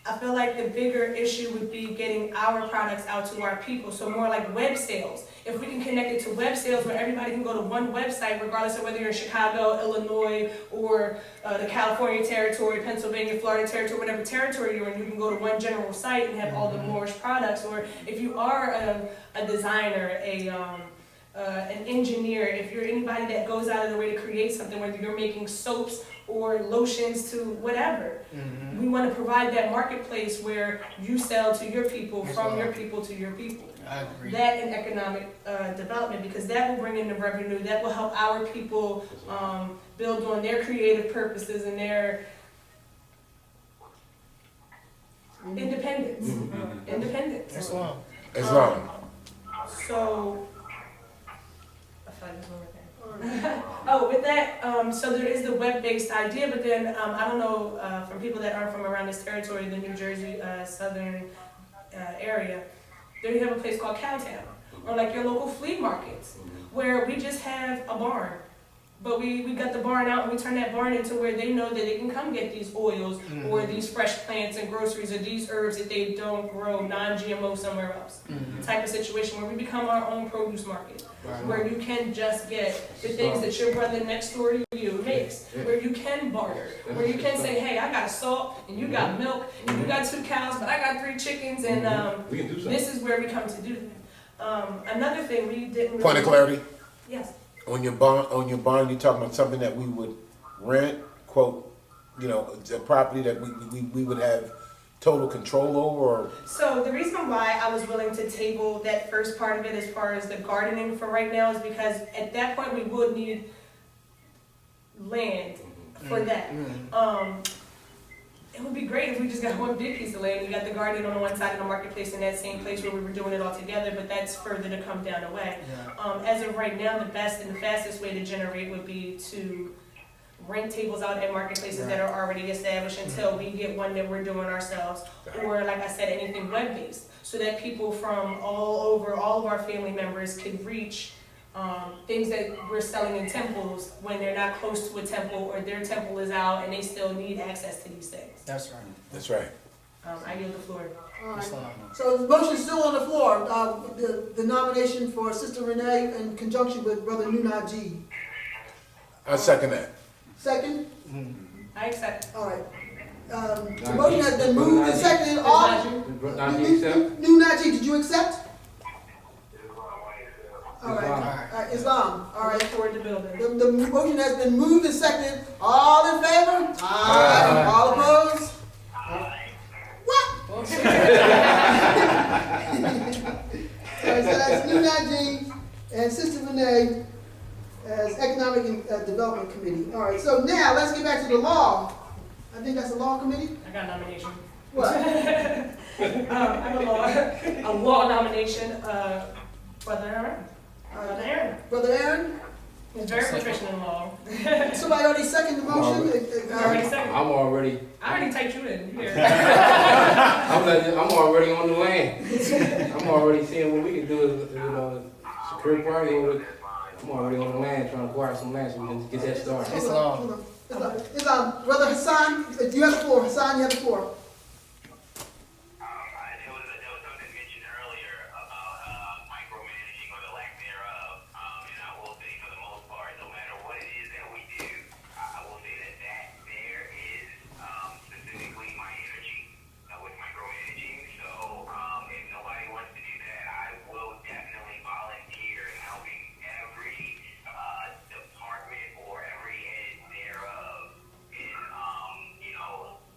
I feel like the bigger issue would be getting our products out to our people, so more like web sales. If we can connect it to web sales where everybody can go to one website, regardless of whether you're in Chicago, Illinois, or the California territory, Pennsylvania, Florida territory, whatever territory you're in, you can go to one general site and have all the Moorish products. Or if you are a designer, an engineer, if you're anybody that goes out of their way to create something, whether you're making soaps or lotions to whatever. mm-hmm. We want to provide that marketplace where you sell to your people, from your people to your people. I agree. That and economic development, because that will bring in the revenue, that will help our people build on their creative purposes and their Independence. Independence. Islam. Islam. So, I feel like there's one more thing. Oh, with that, so there is the web-based idea, but then I don't know from people that aren't from around this territory, the New Jersey southern area, there you have a place called Cowtown, or like your local flea markets, where we just have a barn. But we got the barn out and we turn that barn into where they know that they can come get these oils or these fresh plants and groceries or these herbs that they don't grow non-GMO somewhere else. Type of situation where we become our own produce market. Where you can just get the things that your brother next door to you makes. Where you can barter. Where you can say, hey, I got salt and you got milk and you got 2 cows but I got 3 chickens and We can do something. this is where we come to do that. Another thing we didn't Point of clarity. Yes. On your bond, you're talking about something that we would rent, quote, you know, a property that we would have total control over, or? So the reason why I was willing to table that first part of it as far as the gardening for right now is because at that point we would need land for that. It would be great if we just got one big piece of land. You got the garden on the one side of the marketplace in that same place where we were doing it all together, but that's further to come down the way. As of right now, the best and the fastest way to generate would be to rent tables out at marketplaces that are already established until we get one that we're doing ourselves. Or like I said, anything web-based, so that people from all over, all of our family members could reach things that we're selling in temples when they're not close to a temple or their temple is out and they still need access to these things. That's right. That's right. I yield the floor. All right. Islam. So the motion's still on the floor, the nomination for Sister Renee in conjunction with Brother Nagi. I second that. Second? I accept. All right. The motion has been moved and seconded. All, Nagi accept? Nagi, did you accept? All right. Islam. All right, Islam. All right. Toward the building. The motion has been moved and seconded. All in favor? Aye. All opposed? What? So that's Nagi and Sister Renee as Economic and Development Committee. All right, so now let's get back to the law. I think that's the law committee? I got a nomination. What? I have a law nomination, Brother Aaron. Brother Aaron. Brother Aaron? He's very proficient in law. Somebody already seconded the motion? I already said it. I'm already, I already typed you in. Here. I'm already on the land. I'm already seeing what we can do, you know, secure party over. I'm already on the land trying to acquire some land so we can get that started. Islam. Islam. Brother Hassan, you have the floor. Hassan, you have the floor. There was something mentioned earlier about micromanaging or the lack thereof, and I will say for the most part, no matter what it is that we do, I will say that there is specifically my energy with micromanaging. So if nobody wants to do that, I will definitely volunteer in helping every department or every head thereof in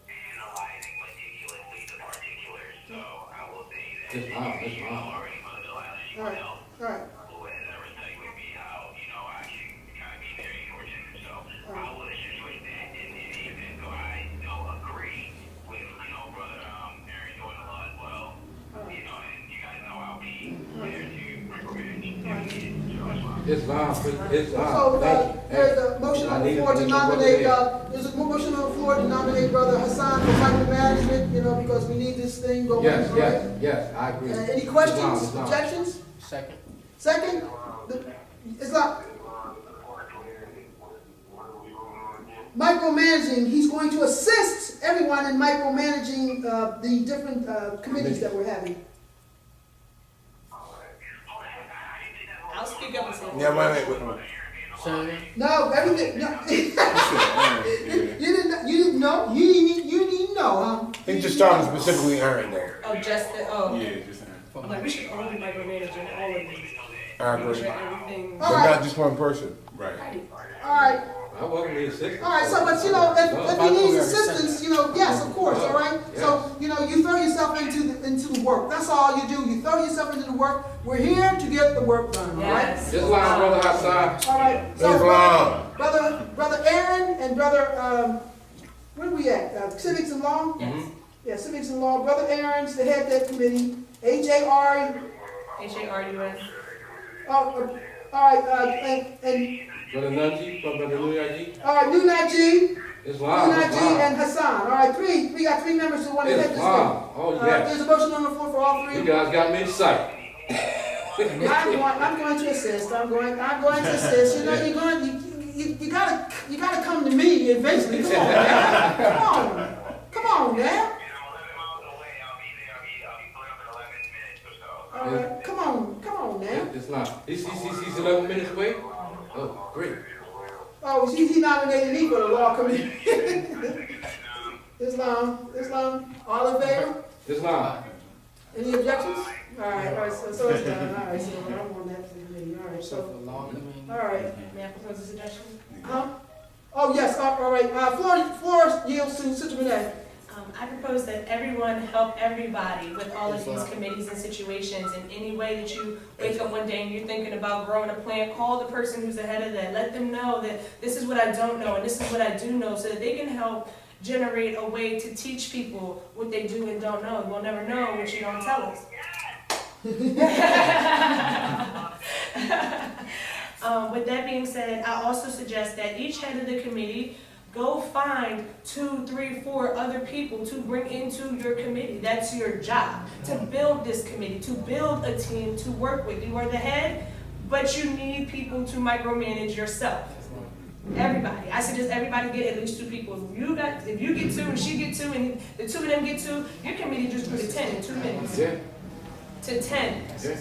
analyzing meticulously the particulars. So I will say that It's fine, it's you fine. know already, Mother Delilah, All anyone right. else All right. who has ever studied with me how, I can kind of be very fortunate. So I will assist with that in the event. So I agree with, Brother Aaron doing a lot as well. And you guys know I'll be there to micromanage if needed. So that's fine. Islam, So thank you. there's a motion on the floor to nominate, there's a motion on the floor to nominate Brother Hassan for micromanagement, because we need this thing going, Yes, right? yes, I agree. Any questions, Islam. objections? Second. Second? Islam. Micromanaging, he's going to assist everyone in micromanaging the different committees that we're having. I'll speak up and say. Yeah, wait. Second. No, everything, no. You didn't know, you didn't know, huh? He's just talking specifically Aaron there. Oh, just the, Yeah, just I'm like, we should only micromanage in all of these. I Make agree. sure everything. But not just one person. right. All right. I welcome the assistance. All right, so, but if he needs assistance, yes, of course, all right? So, you throw yourself into the work. That's all you do. You throw yourself into the work. We're here to get the work done, all right? Yes. Islam, Brother Hassan. All right. So, Islam. Brother Aaron and Brother, where are we at? Civics and Law? Yes. Yeah, Civics and Law, Brother Aaron's the head of that committee, H-A-R, HARUN. all right, and, Brother Nagi, Brother Nagi, all right, New Nagi, Islam, and Islam. Hassan. All right, we got three members who want to head this thing. Islam, oh There's yes. a motion on the floor for all three. You guys got me excited. I'm going to assist. I'm going to assist. You know, you gotta come to me eventually. Come on, man. Come on, man. 11 miles away. I'll be there. I'll be pulling up in 11 minutes or so. All right, come on, man. Islam, he's 11 minutes away? Oh, great. Oh, he nominated me for the law committee. Islam, all in favor? Islam. Any objections? All right, so it's done. All right, so I'm on that committee. All right, So so, for law, I mean, all right. May I propose a suggestion? Huh? Oh, yes, all right. Floor yields to Sister Renee. I propose that everyone help everybody with all of these committees and situations. In any way that you wake up one day and you're thinking about growing a plan, call the person who's ahead of that. Let them know that this is what I don't know and this is what I do know, so that they can help generate a way to teach people what they do and don't know. We'll never know what you don't tell us. With that being said, I also suggest that each head of the committee go find 2, 3, 4 other people to bring into your committee. That's your job, to build this committee, to build a team to work with. You are the head, but you need people to micromanage yourself. Everybody. I suggest everybody get at least 2 people. If you get 2 and she get 2 and the 2 of them get 2, your committee just grew to 10 in 2 minutes. Yeah, To 10. yeah,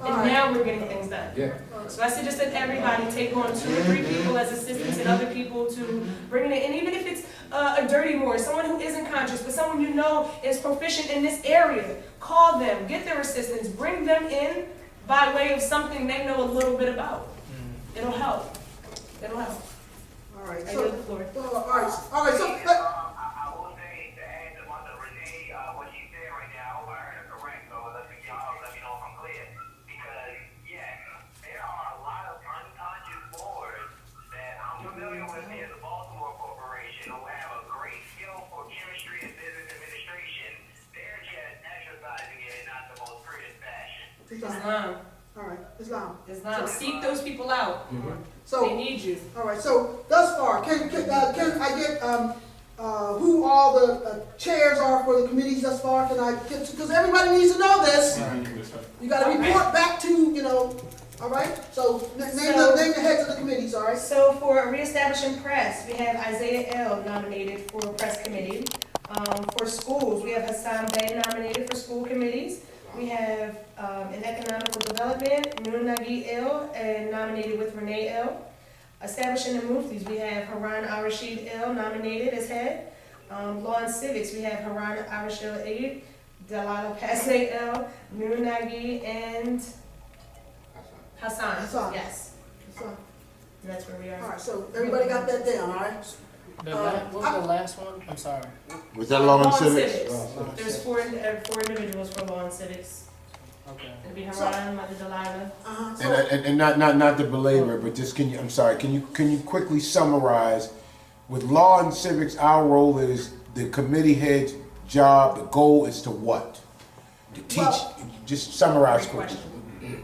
And now we're getting things done. yeah. So I suggest that everybody take on 2 or 3 people as assistants and other people to bring it in. And even if it's a dirty Moor, someone who isn't conscious, but someone you know is proficient in this area, call them, get their assistance, bring them in by way of something they know a little bit about. It'll help. It'll help. All right, I so, yield the floor. all right, so, I will say to add to Mother Renee, what she's saying right now, I hope I heard her correct, so let me know if I'm clear. Because, yes, there are a lot of unconscious boards that I'm familiar with here at the Baltimore Corporation who have a great skill for chemistry and business administration. They're just exercising it in not the most prudent fashion. Islam. all right, Islam. Islam. Seek those people out. So, They need you. all right, so thus far, can I get, who all the chairs are for the committees thus far? Can I get, because everybody needs to know this. You gotta report back to, all right? So, name the heads of the committees, all right? So for Reestablishing Press, we have Isaiah L. nominated for Press Committee. For schools, we have Hassan Bey nominated for school committees. We have in Economical Development, Nagi L. and nominated with Renee L. Establishing the Muftis, we have Haran Al-Rashid L. nominated as head. Law and Civics, we have Haran Al-Rashid A. Delilah Passe L. Nagi, and Hassan. Hassan. Yes, So, and that's where we all are. right, so everybody got that down, all right? what was the last one? I'm sorry. Was that Law and Law and Civics? There's four individuals for Law and Civics. Okay. It'd be Haran, Mother Delilah. So, And not to belabor, but just can you quickly summarize with Law and Civics, our role is the committee head's job, the goal is to what? To teach, Well- just summarize Great quickly.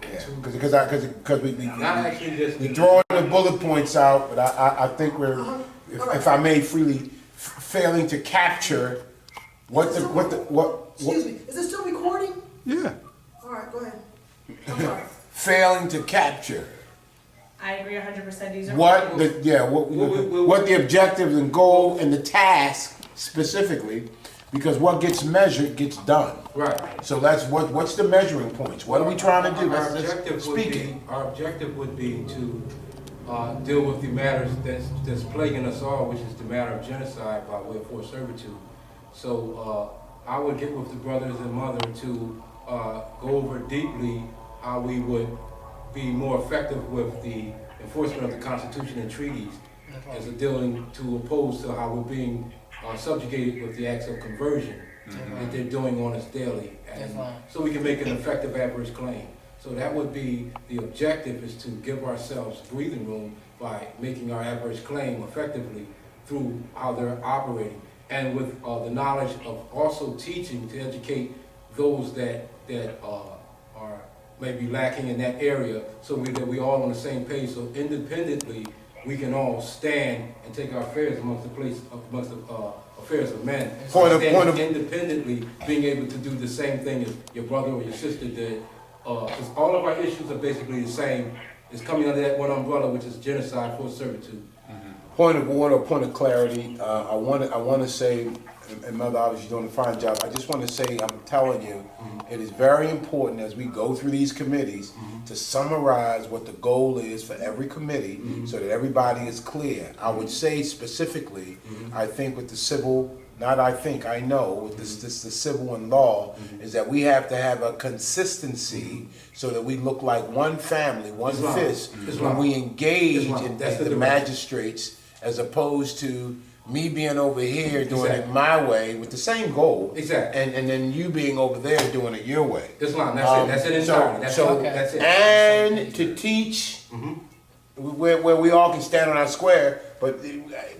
question. Because we Not actually just. throwing the bullet points out, but I think we're, if I may freely, failing to capture what. excuse me, is this still recording? Yeah. All right, go ahead. I'm sorry. Failing to capture I agree 100%. These are what the objectives and goal and the task specifically, because what gets measured gets done. Right. So that's what's the measuring points? What are we trying to do? Our Let's objective would speak be, it. our objective would be to deal with the matters that's plaguing us all, which is the matter of genocide by way of forced servitude. So I would get with the brothers and mother to go over deeply how we would be more effective with the enforcement of the Constitution and treaties as a dealing to oppose to how we're being subjugated with the acts of conversion that they're doing on us daily. And so we can make an effective adverse claim. So that would be the objective, is to give ourselves breathing room by making our adverse claim effectively through how they're operating. and with the knowledge of also teaching to educate those that are maybe lacking in that area, so that we all on the same page. So independently, we can all stand and take our affairs amongst the affairs of men. Independently, being able to do the same thing as your brother or your sister did, because all of our issues are basically the same. It's coming under that one umbrella, which is genocide, forced servitude. Point of order, point of clarity. I want to say, and Mother obviously doing a fine job. I just want to say, I'm telling you, it is very important as we go through these committees to summarize what the goal is for every committee, so that everybody is clear. I would say specifically, I think with the civil, I know with the civil and law, is that we have to have a consistency so that we look like one family, one fist, when we engage in the magistrates, as opposed to me being over here doing it my way with the same goal. Exactly. And then you being over there doing it your way. Islam, that's it entirely. That's it. And to teach where we all can stand on our square, but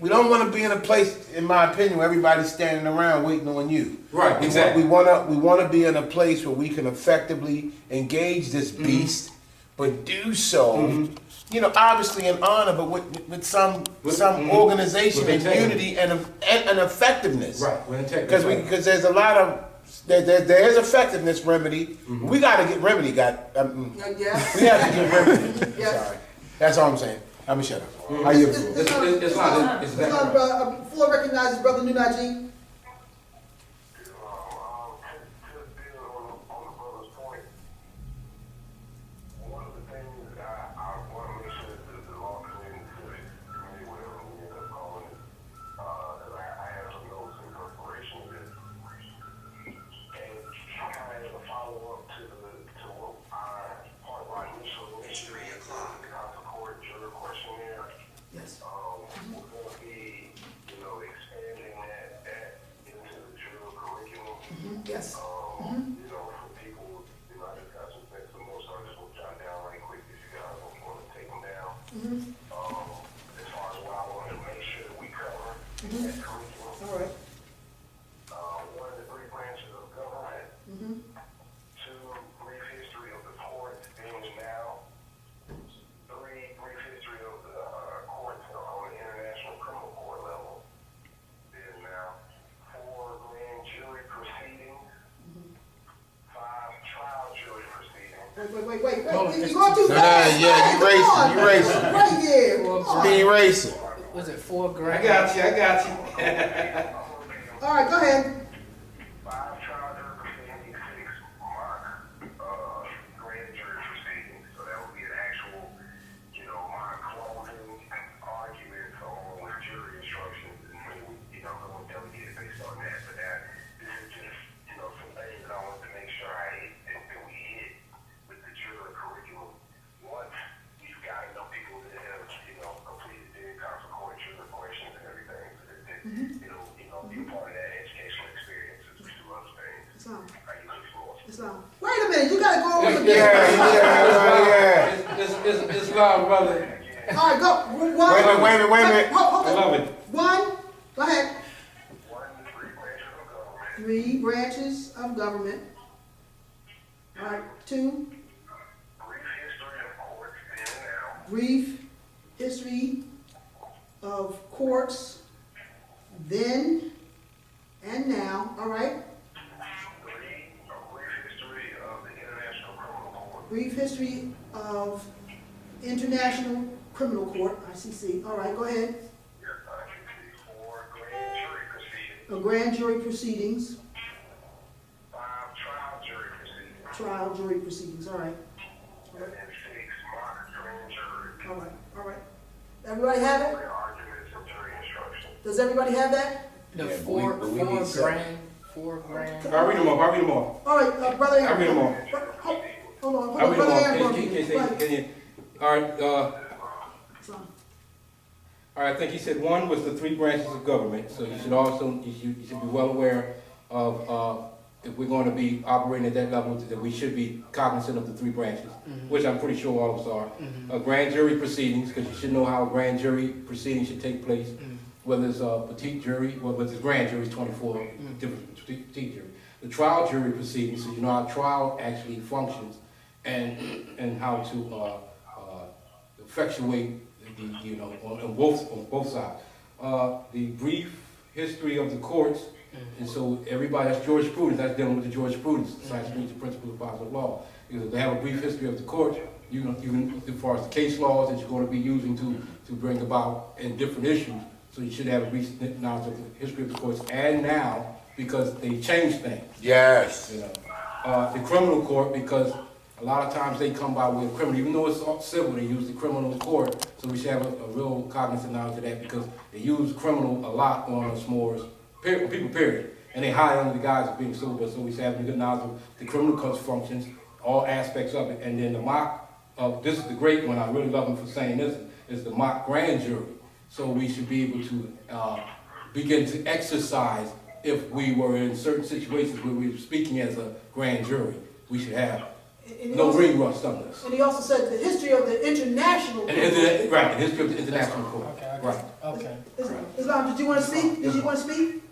we don't want to be in a place, in my opinion, where everybody's standing around waiting on you. Right, exactly. We want to be in a place where we can effectively engage this beast, but do so, you know, obviously in honor, but with some organization and unity and effectiveness. Right. Because there's a lot of there is effectiveness remedy. We got to get remedy. Yes. We have to get remedy. Yes. Sorry, that's all I'm saying. I'm gonna shut up. How you feel? The floor recognizes Brother Nagi. Yes. We're going to be, expanding that into the drill curriculum. Yes. For people, I just got some things more, so I just want to jot down right quick if you guys want to take them down. As far as what I want to make sure that we cover that curriculum. All right. One of the three branches of government. Two, brief history of the court being now. Three, brief history of the courts on the international criminal court level. Is now. 4, grand jury proceedings. 5, trial jury proceedings. Wait. You're going too fast. You racing. Right here. Speed racing. Was it 4 grand? I got you. All right, go ahead. 5, trial jury proceedings. 6, mock grand jury proceedings. So that would be an actual, mock closing argument along with jury instructions. And we, going to delegate it based on that. But this is just, some things that I want to make sure that we hit with the jury curriculum. Once we've got enough people that have, completed the Consular Court jury questions and everything, so that it'll be a part of that educational experience as we do other things. Wait a minute, you gotta go over the It's loud, brother. All right, go. Wait a minute. I love it. 1, go ahead. 1, 3 branches of government. 3 branches of government. All right, 2, Brief history of courts then brief history of courts then and now. and now. All right. 3, a brief history of the International Criminal Court. Brief history of International Criminal Court, ICC. All right, go ahead. Yes, ICC. 4, grand jury proceedings. A grand jury proceedings. 5, trial jury proceedings. Trial jury proceedings. All right. And then 6, mock grand jury. All right. Everybody have it? Arguments and jury instructions. Does everybody have that? The Yeah, four but we need grand. 4 grand. I'll read them off. All right, brother Aaron. I'll read them off. Hold on, I'll read brother them Aaron. off. Can you? All right. So, All right. I think he said 1 was the 3 branches of government. So you should be well aware of if we're going to be operating at that level, that we should be cognizant of the 3 branches, which I'm pretty sure all of us are. Grand jury proceedings, because you should know how a grand jury proceeding should take place, whether it's a petite jury, whether it's grand jury, it's 24 different petite jury. The trial jury proceedings, so you know how trial actually functions and how to effectuate the, you know, on both sides. The brief history of the courts, and so everybody, that's jurisprudence, that's dealing with the jurisprudence, science means the principles of positive law. Because they have a brief history of the court, you can, as far as the case laws that you're going to be using to bring about in different issues. So you should have a recent knowledge of the history of the courts and now, because they changed things. Yes. You know, the criminal court, because a lot of times they come by with criminal, even though it's all civil, they use the criminal court. So we should have a real cognizant knowledge of that, because they use criminal a lot on us more people, period. And they hide under the guise of being civil, but so we should have a good knowledge of the criminal court's functions, all aspects of it. And then the mock, this is the great one, I really love him for saying this, is the mock grand jury. So we should be able to begin to exercise, if we were in certain situations where we were speaking as a grand jury, we should have no ring rust on this. And he also said the history of the international court. Right, the history of the international court. Okay, Right. okay. Islam, did you want to speak? Did you want to speak?